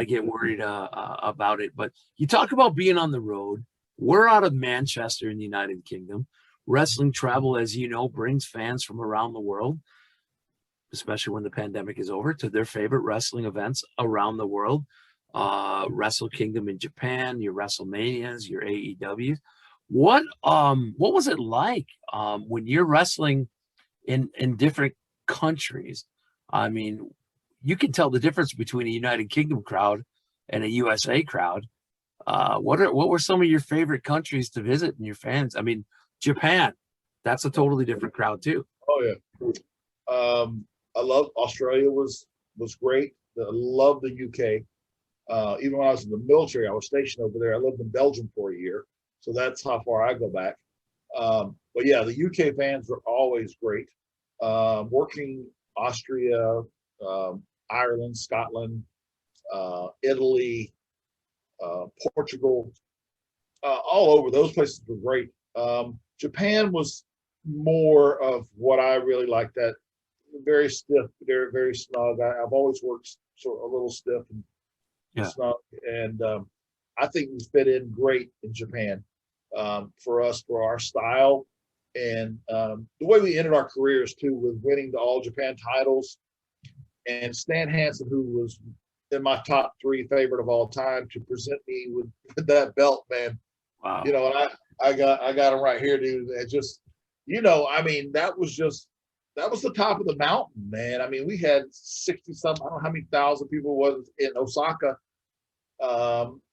get worried about it. But you talk about being on the road. We're out of Manchester in the United Kingdom. Wrestling Travel, as you know, brings fans from around the world, especially when the pandemic is over, to their favorite wrestling events around the world. Wrestle Kingdom in Japan, your WrestleManias, your AEWs. What was it like when you're wrestling in different countries? I mean, you can tell the difference between a United Kingdom crowd and a USA crowd. What were some of your favorite countries to visit and your fans? I mean, Japan, that's a totally different crowd too. Oh yeah. I love Australia, was great. I love the UK. Even when I was in the military, I was stationed over there. I lived in Belgium for a year, so that's how far I go back. But yeah, the UK fans were always great. Working Austria, Ireland, Scotland, Italy, Portugal, all over. Those places were great. Japan was more of what I really liked. That very stiff, very, very snug. I've always worked sort of a little stiff and snug, and I think we fit in great in Japan for us, for our style, and the way we ended our careers too, with winning the All Japan titles. And Stan Hansen, who was in my top 3 favorite of all time, to present me with that belt, man. Wow. And I got him right here, dude. And just, I mean, that was the top of the mountain, man. I mean, we had 60-something, I don't know how many thousand people was in Osaka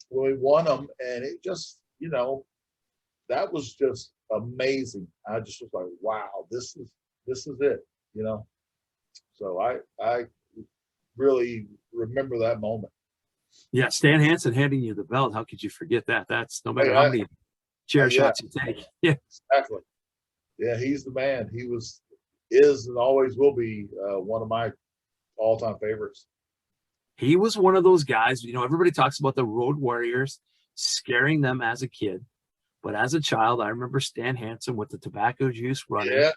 when we won them. And it just, that was just amazing. I just was like, wow, this is it, So I really remember that moment. Yeah, Stan Hansen handing you the belt. How could you forget that? That's no matter how many chair shots you take. Yeah, exactly. Yeah, he's the man. He is and always will be one of my all-time favorites. He was one of those guys, everybody talks about the Road Warriors scaring them as a kid, but as a child, I remember Stan Hansen with the tobacco juice running. Yeah.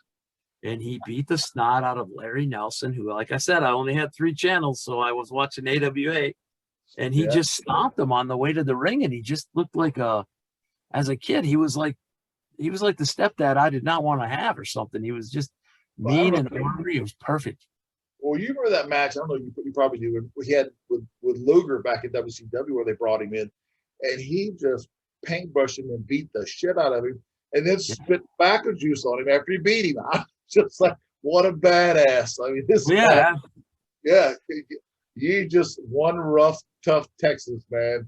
And he beat the snot out of Larry Nelson, who, like I said, I only had 3 channels, so I was watching AWA, and he just stomped him on the way to the ring, and he just looked like as a kid, he was like the stepdad I did not want to have or something. He was just mean and ornery. It was perfect. Well, you remember that match? I don't know, you probably do. We had with Luger back in WCW, where they brought him in, and he just paintbrushed him and beat the shit out of him, and then spit tobacco juice on him after he beat him. Just like, what a badass. I mean, this guy, you just one rough, tough Texas man.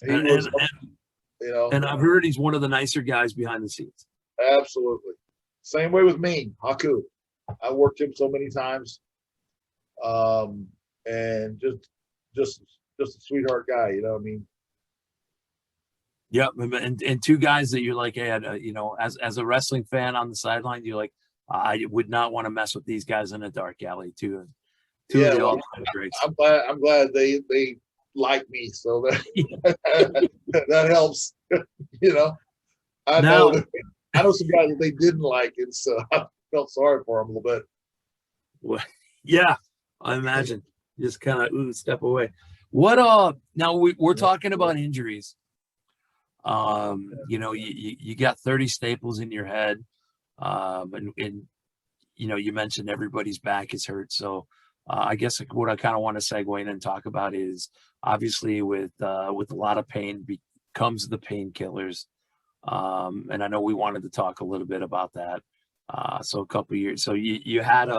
And I've heard he's one of the nicer guys behind the scenes. Absolutely. Same way with me, Haku. I worked him so many times. And just a sweetheart guy, you know what I mean? Yep. And 2 guys that you're like, hey, as a wrestling fan on the sideline, you're like, I would not want to mess with these guys in a dark alley too. Two of the all-time greats. I'm glad they like me, so that that helps. I know some guys that they didn't like it, so I felt sorry for them a little bit. Well, yeah, I imagine. Just kind of step away. What now we're talking about injuries. You got 30 staples in your head. And you mentioned everybody's back is hurt. So I guess what I kind of want to segue in and talk about is obviously with a lot of pain comes the painkillers. And I know we wanted to talk a little bit about that. So a couple of years, so you had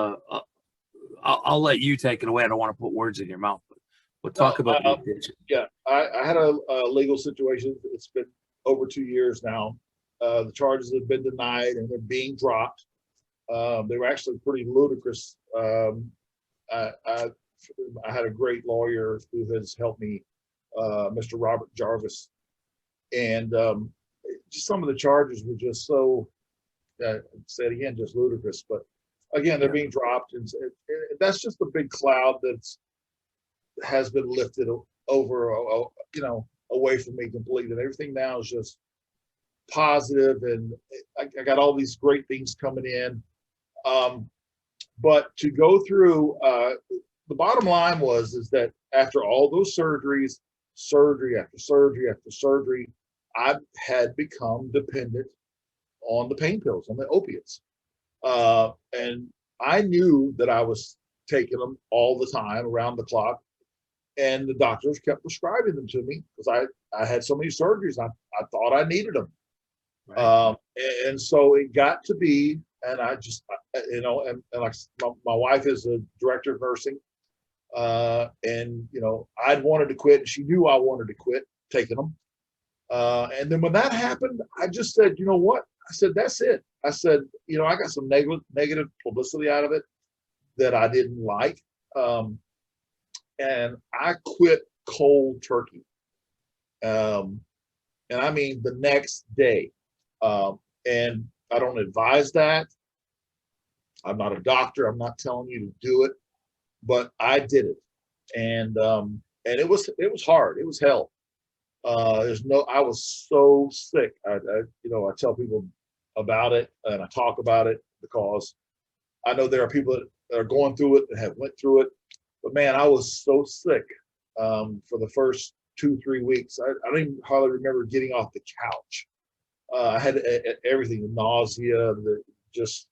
I'll let you take it away. I don't want to put words in your mouth, but talk about the addiction. Yeah, I had a legal situation. It's been over 2 years now. The charges have been denied and they're being dropped. They were actually pretty ludicrous. I had a great lawyer who has helped me, Mr. Robert Jarvis, and just some of the charges were just so, say it again, just ludicrous. But again, they're being dropped, and that's just a big cloud has been lifted over, away from me completely. And everything now is just positive, and I got all these great things coming in. But to go through, the bottom line is that after all those surgeries, surgery after surgery after surgery, I had become dependent on the pain pills, on the opiates. And I knew that I was taking them all the time, around the clock. And the doctors kept prescribing them to me because I had so many surgeries. I thought I needed them. Right. And so it got to be, and I just, and like my wife is a director of nursing. And, I'd wanted to quit, and she knew I wanted to quit taking them. And then when that happened, I just said, you know what? I said, that's it. I said, I got some negative publicity out of it that I didn't like. And I quit cold turkey. And I mean the next day. And I don't advise that. I'm not a doctor. I'm not telling you to do it, but I did it. And it was hard. It was hell. I was so sick. I tell people about it, and I talk about it because I know there are people that are going through it and have went through it. But man, I was so sick for the first 2-3 weeks. I don't even hardly remember getting off the couch. I had everything, the nausea, just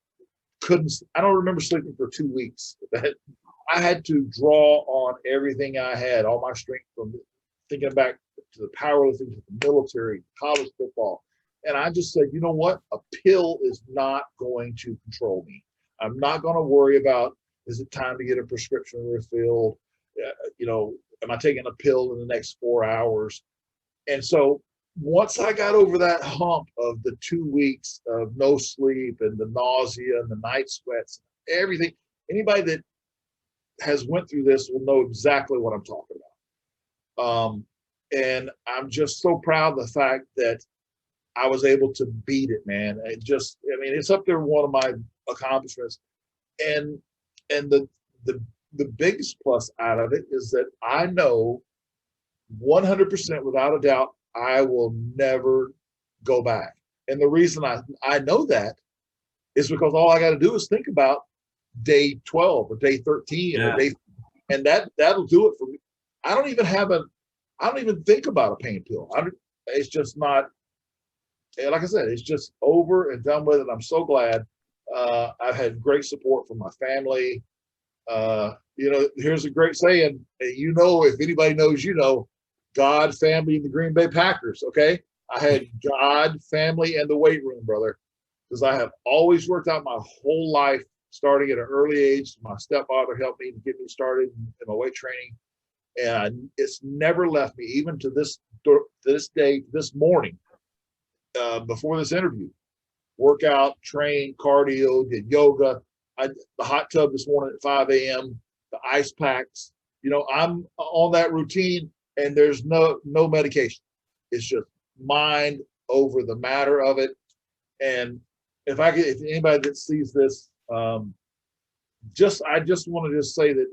couldn't. I don't remember sleeping for 2 weeks. I had to draw on everything I had, all my strength, from thinking back to the powerlifting, to the military, college football. And I just said, you know what? A pill is not going to control me. I'm not going to worry about, is it time to get a prescription refilled? Am I taking a pill in the next 4 hours? And so once I got over that hump of the 2 weeks of no sleep and the nausea and the night sweats, everything, anybody that has went through this will know exactly what I'm talking about. And I'm just so proud of the fact that I was able to beat it, man. It's up there, one of my accomplishments. And the biggest plus out of it is that I know 100% without a doubt I will never go back. And the reason I know that is because all I got to do is think about day 12 or day 13 or day, and that'll do it for me. I don't even think about a pain pill. It's just not, like I said, it's just over and done with. And I'm so glad. I've had great support from my family. Here's a great saying, if anybody knows, God, family, and the Green Bay Packers. Okay. I had God, family, and the weight room, brother, because I have always worked out my whole life, starting at an early age. My stepfather helped me to get me started in my weight training. And it's never left me, even to this day, this morning, before this interview. Workout, train, cardio, did yoga. The hot tub this morning at 5 a.m., the ice packs. I'm on that routine, and there's no medication. It's just mind over the matter of it. And if anybody that sees this, I just want to say that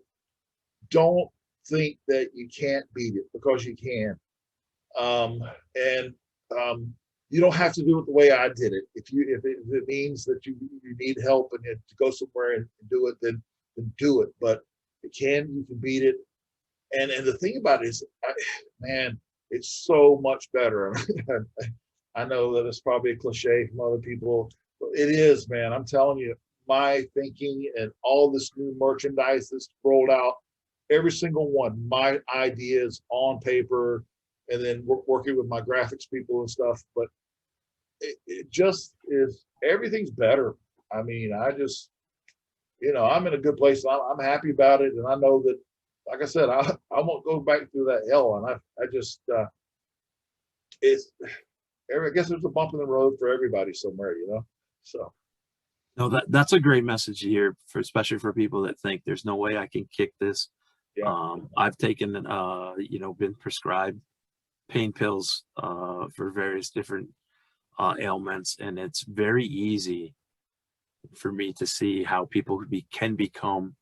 don't think that you can't beat it, because you can. You don't have to do it the way I did it. If it means that you need help and to go somewhere and do it, then do it. But you can beat it. And the thing about it is, man, it's so much better. I know that it's probably a cliche from other people, but it is, man. I'm telling you, my thinking and all this new merchandise that's rolled out, every single one, my ideas on paper, and then working with my graphics people and stuff. But it just is, everything's better. I mean, I just, I'm in a good place. I'm happy about it. And I know that, like I said, I won't go back through that hell. And I just, I guess there's a bump in the road for everybody somewhere, so. No, that's a great message to hear, especially for people that think there's no way I can kick this. Yeah. I've taken, been prescribed pain pills for various different ailments, and it's very easy for me to see how people can become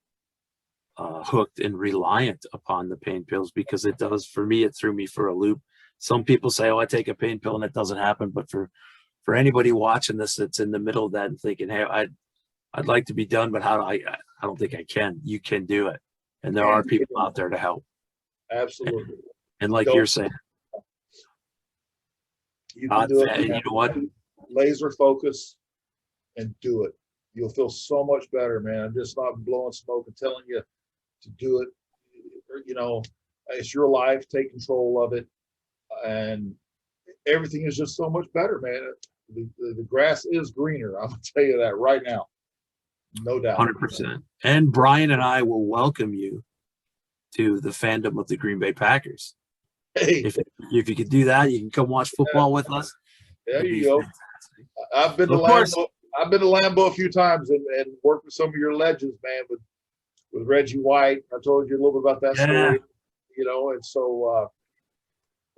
hooked and reliant upon the pain pills, because it does. For me, it threw me for a loop. Some people say, "Oh, I take a pain pill and it doesn't happen," but for anybody watching this that's in the middle of that and thinking, "Hey, I'd like to be done, but how do I don't think I can." You can do it, and there are people out there to help. Absolutely. And like you're saying, you can do it. You know what? Laser focus and do it. You'll feel so much better, man. I'm just not blowing smoke and telling you to do it. It's your life. Take control of it, and everything is just so much better, man. The grass is greener. I'm gonna tell you that right now, no doubt. 100%. And Bryan and I will welcome you to the fandom of the Green Bay Packers. Hey, if you could do that, you can come watch football with us. There you go. Fantastic. I've been to Lambeau a few times and worked with some of your legends, man, with Reggie White. I told you a little bit about that story, and so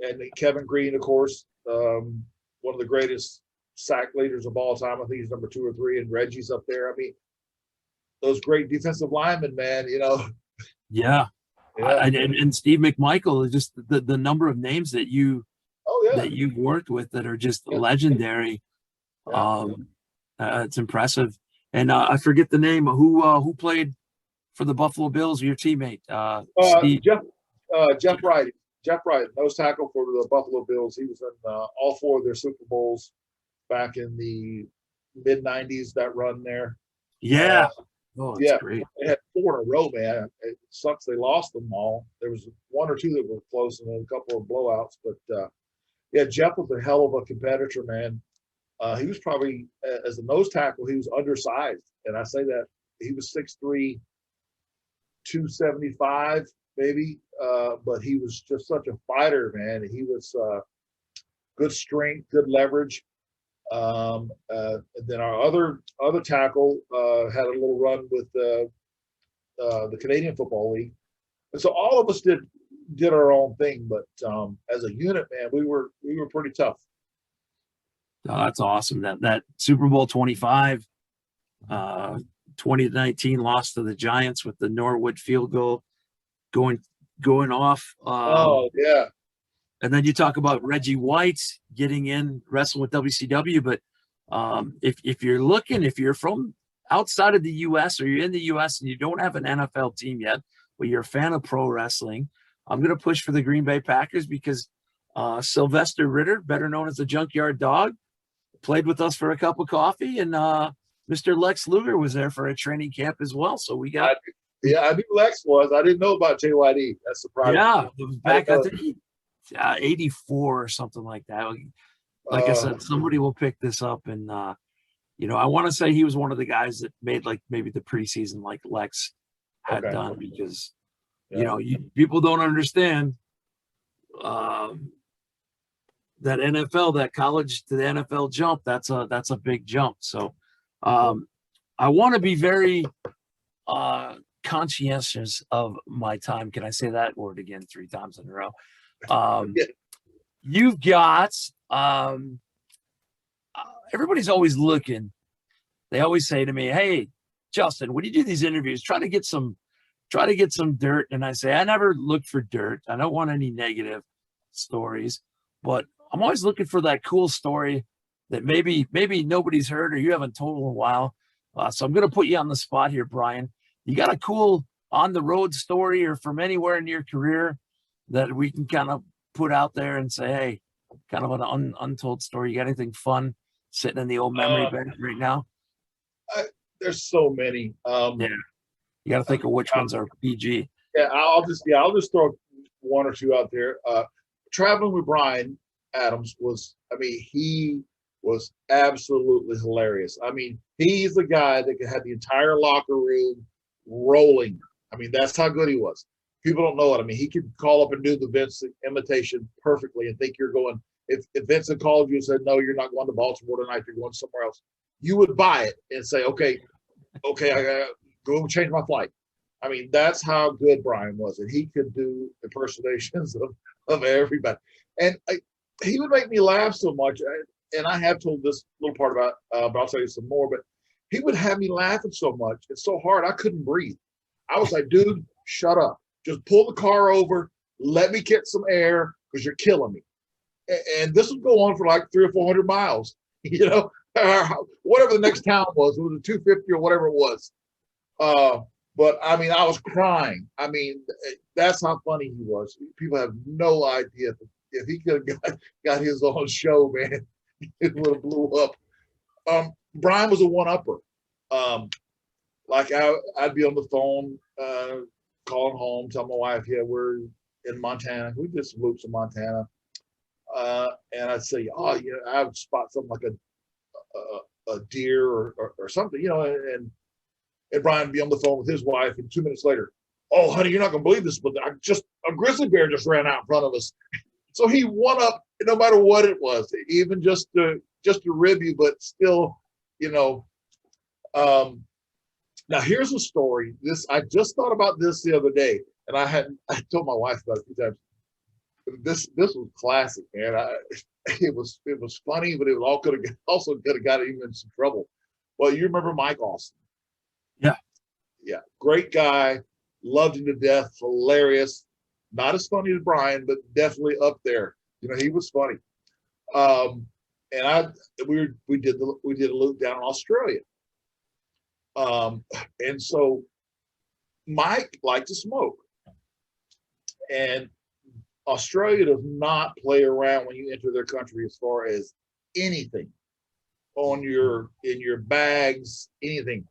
and Kevin Green, of course, one of the greatest sack leaders of all time. I think he's number 2 or 3, and Reggie's up there. I mean, those great defensive linemen, man, Yeah. And Steve McMichael, just the number of names that that you've worked with that are just legendary. Yeah. It's impressive. And I forget the name of who played for the Buffalo Bills, your teammate. Steve. Jeff Wright. Jeff Wright, nose tackle for the Buffalo Bills. He was in all 4 of their Super Bowls back in the mid-90s, that run there. Yeah. That's great. They had 4 in a row, man. It sucks they lost them all. There was 1 or 2 that were close and then a couple of blowouts. But, Jeff was a hell of a competitor, man. He was probably, as a nose tackle, he was undersized. And I say that he was 6'3", 275 maybe. But he was just such a fighter, man. He was good strength, good leverage. And then our other tackle had a little run with the Canadian Football League, and so all of us did our own thing. But as a unit, man, we were pretty tough. Oh, that's awesome. That Super Bowl 25, 2019 loss to the Giants with the Norwood field goal going off. Oh yeah. And then you talk about Reggie White getting in, wrestling with WCW. But if you're from outside of the U.S. or you're in the U.S. and you don't have an NFL team yet, but you're a fan of pro wrestling, I'm going to push for the Green Bay Packers because Sylvester Ritter, better known as the Junkyard Dog, played with us for a cup of coffee, and Mr. Lex Luger was there for a training camp as well. So we got. I knew Lex was. I didn't know about JYD. That's surprising. Yeah, it was back, I think, 84 or something like that. Like I said, somebody will pick this up, and I want to say he was one of the guys that made like maybe the preseason like Lex had done, because people don't understand that NFL, that college to the NFL jump. That's a big jump. So I want to be very conscientious of my time. Can I say that word again 3 times in a row? You've got everybody's always looking. They always say to me, "Hey, Justin, when you do these interviews, try to get some dirt." And I say, I never look for dirt. I don't want any negative stories, but I'm always looking for that cool story that maybe nobody's heard or you haven't told in a while. So I'm going to put you on the spot here, Bryan. You got a cool on the road story or from anywhere in your career that we can kind of put out there and say, hey, kind of an untold story? You got anything fun sitting in the old memory bank right now? there's so many. Yeah. You got to think of which ones are PG. Yeah, I'll just throw one or two out there. Traveling with Bryan Adams was, I mean, he was absolutely hilarious. I mean, he's the guy that could have the entire locker room rolling. I mean, that's how good he was. People don't know it. I mean, he could call up and do the Vince imitation perfectly and think you're going. If Vince had called you and said, no, you're not going to Baltimore tonight, you're going somewhere else, you would buy it and say, okay, I gotta go change my flight. I mean, that's how good Bryan was, and he could do impersonations of everybody. And he would make me laugh so much. And I have told this little part about, but I'll tell you some more. But he would have me laughing so much. It's so hard. I couldn't breathe. I was like, dude, shut up. Just pull the car over. Let me get some air because you're killing me. And this would go on for like 300 or 400 miles, you know, whatever the next town was. It was a 250 or whatever it was. But I mean, I was crying. I mean, that's how funny he was. People have no idea. If he could have got his own show, man, it would have blew up. Bryan was a one-upper. Like I'd be on the phone, calling home, telling my wife, yeah, we're in Montana. We did some loops in Montana. And I'd say, oh, you know, I would spot something like a deer or something, you know, and Bryan would be on the phone with his wife, and 2 minutes later, oh, honey, you're not gonna believe this, but a grizzly bear just ran out in front of us. So he won up no matter what it was, even just to rib you, but still, you know. Now here's a story. I just thought about this the other day, and I told my wife about it a few times. This was classic, man. It was funny, but it was also could have got him in some trouble. Well, you remember Mike Austin? Yeah, great guy, loved him to death, hilarious. Not as funny as Bryan, but definitely up there. You know, he was funny. And we did a loop down in Australia. And so Mike liked to smoke, and Australia does not play around when you enter their country as far as anything in your bags, anything.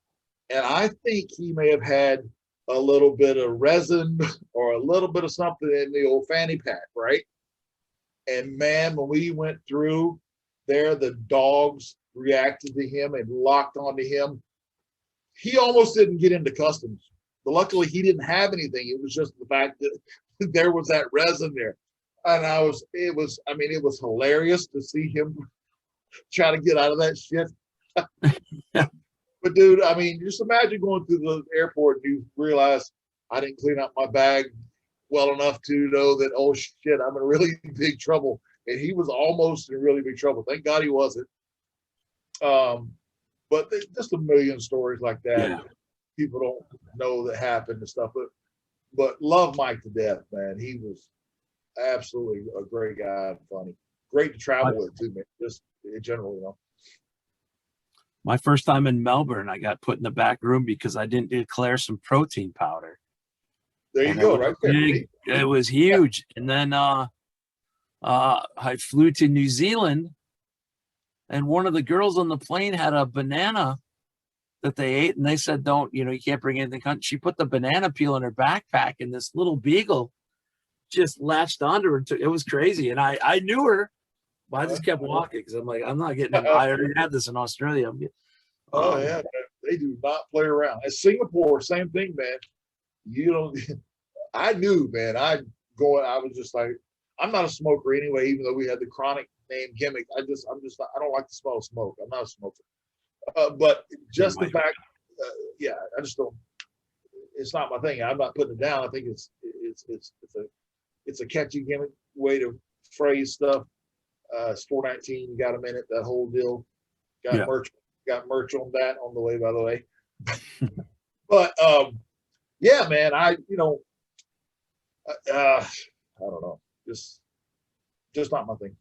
And I think he may have had a little bit of resin or a little bit of something in the old fanny pack, right? And man, when we went through there, the dogs reacted to him and locked onto him. He almost didn't get into customs, but luckily he didn't have anything. It was just the fact that there was that resin there. And it was hilarious to see him try to get out of that shit. But dude, I mean, just imagine going through the airport and you realize I didn't clean up my bag well enough to know that, oh shit, I'm in really big trouble. And he was almost in really big trouble. Thank God he wasn't. But just a million stories like that. Yeah. People don't know that happened and stuff. But love Mike to death, man. He was absolutely a great guy and funny. Great to travel with too, man. Just in general, you know. My first time in Melbourne, I got put in the back room because I didn't declare some protein powder. There you go, right there. It was huge. And then I flew to New Zealand, and one of the girls on the plane had a banana that they ate, and they said, don't, you can't bring anything. She put the banana peel in her backpack, and this little beagle just latched onto her. It was crazy. And I knew her, but I just kept walking because I'm like, I'm not getting it. I already had this in Australia. Yeah, they do not play around. In Singapore, same thing, man. I knew, man. I was just like, I'm not a smoker anyway, even though we had the chronic name gimmick. I don't like the smell of smoke. I'm not a smoker. But just the fact, I just don't. It's not my thing. I'm not putting it down. I think it's a catchy gimmick way to phrase stuff. It's 419. You got a minute. That whole deal. Got merch on that on the way, by the way. But yeah, man. I don't know. Just not my thing.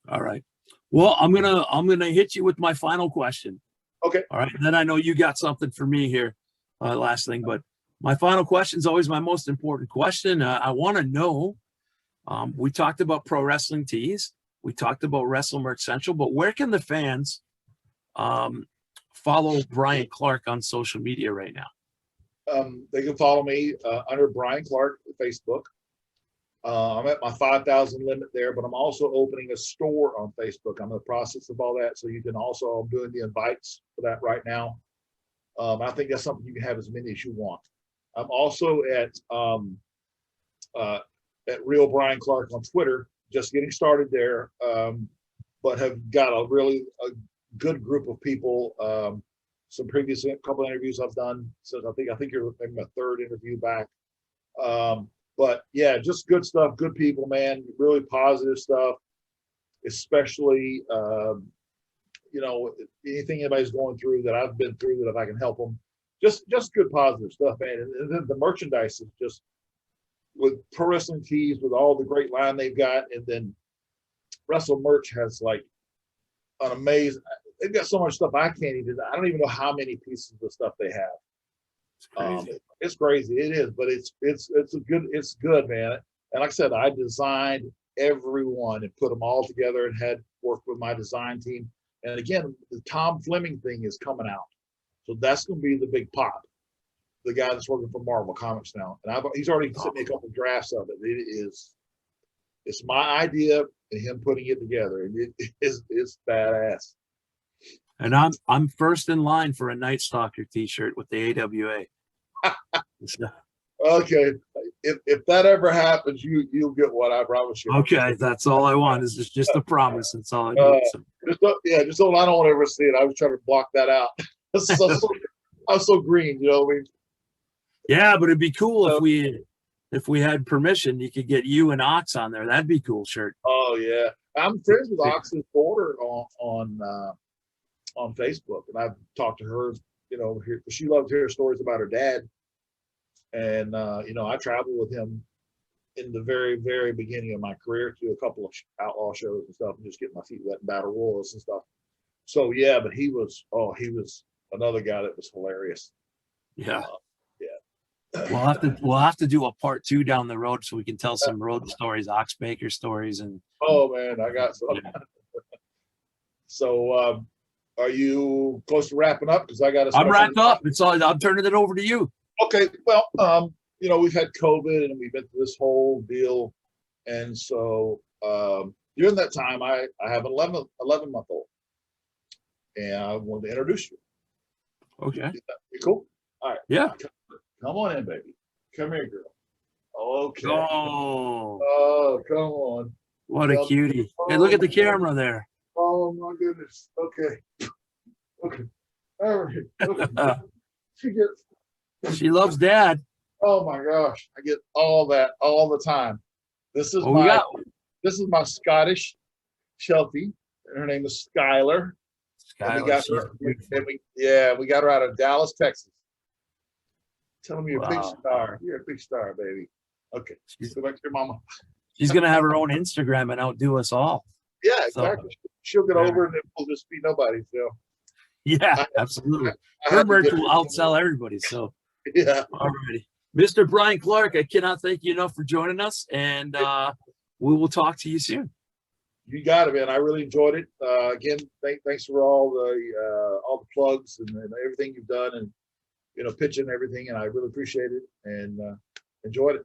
All right. Well, I'm gonna hit you with my final question. Okay. All right. And then I know you got something for me here. Last thing, but my final question is always my most important question. I want to know. We talked about pro wrestling tees. We talked about Wrestle Merch Central, but where can the fans follow Bryan Clark on social media right now? They can follow me under Bryan Clark Facebook. I'm at my 5,000 limit there, but I'm also opening a store on Facebook. I'm in the process of all that, so you can also. I'm doing the invites for that right now. I think that's something you can have as many as you want. I'm also at Real Bryan Clark on Twitter, just getting started there, but have got a good group of people. Some previous couple of interviews I've done, so I think you're maybe my third interview back. But yeah, just good stuff, good people, man. Really positive stuff, especially anything anybody's going through that I've been through, that if I can help them, just good positive stuff, man. And then the merchandise is just with Pro Wrestling Tees, with all the great line they've got, and then Wrestle Merch has like an amazing. They've got so much stuff I don't even know how many pieces of stuff they have. It's crazy. It's crazy. It is, but it's good, man. And like I said, I designed every one and put them all together and had worked with my design team. And again, the Tom Fleming thing is coming out, so that's going to be the big pop. The guy that's working for Marvel Comics now, and he's already sent me a couple of drafts of it. It's my idea and him putting it together, and it's badass. And I'm first in line for a Night Stalker T-shirt with the AWA. Okay, if that ever happens, you'll get one. I promise you. Okay, that's all I want. Is just a promise. That's all I need. Just don't. I don't want to ever see it. I was trying to block that out. I'm so green, you know what I mean? Yeah, but it'd be cool if we had permission. You could get you and Ox on there. That'd be a cool shirt. Oh yeah, I'm friends with Ox's daughter on Facebook, and I've talked to her. She loves to hear stories about her dad, and I traveled with him in the very, very beginning of my career to a couple of outlaw shows and stuff, and just getting my feet wet in battle royals and stuff. So yeah, but he was another guy that was hilarious. Yeah. We'll have to do a part 2 down the road so we can tell some road stories, Ox Baker stories, and oh man, I got some. Yeah. So are you close to wrapping up? Because I got to. I'm wrapped up. It's all. I'm turning it over to you. Okay. Well, we've had COVID and we've been through this whole deal, and so during that time, I have an 11-month-old, and I wanted to introduce you. Okay. You cool? All right. Yeah. Come on in, baby. Come here, girl. Okay. Oh, come on. What a cutie. Hey, look at the camera there. Oh, my goodness. Okay. All right. Okay. She loves dad. Oh, my gosh. I get all that all the time. This is my Scottish Sheltie. Her name is Skylar. We got her out of Dallas, Texas. Tell me you're a big star. You're a big star, baby. Okay. Go back to your mama. She's going to have her own Instagram and outdo us all. Yeah, exactly. So, she'll get over and then we'll just be nobody. So. Yeah, absolutely. Her merch will outsell everybody. So, yeah. All righty. Mr. Bryan Clark, I cannot thank you enough for joining us, and we will talk to you soon. You got it, man. I really enjoyed it. Again, thanks for all the plugs and everything you've done, and pitching everything, and I really appreciate it and enjoyed it.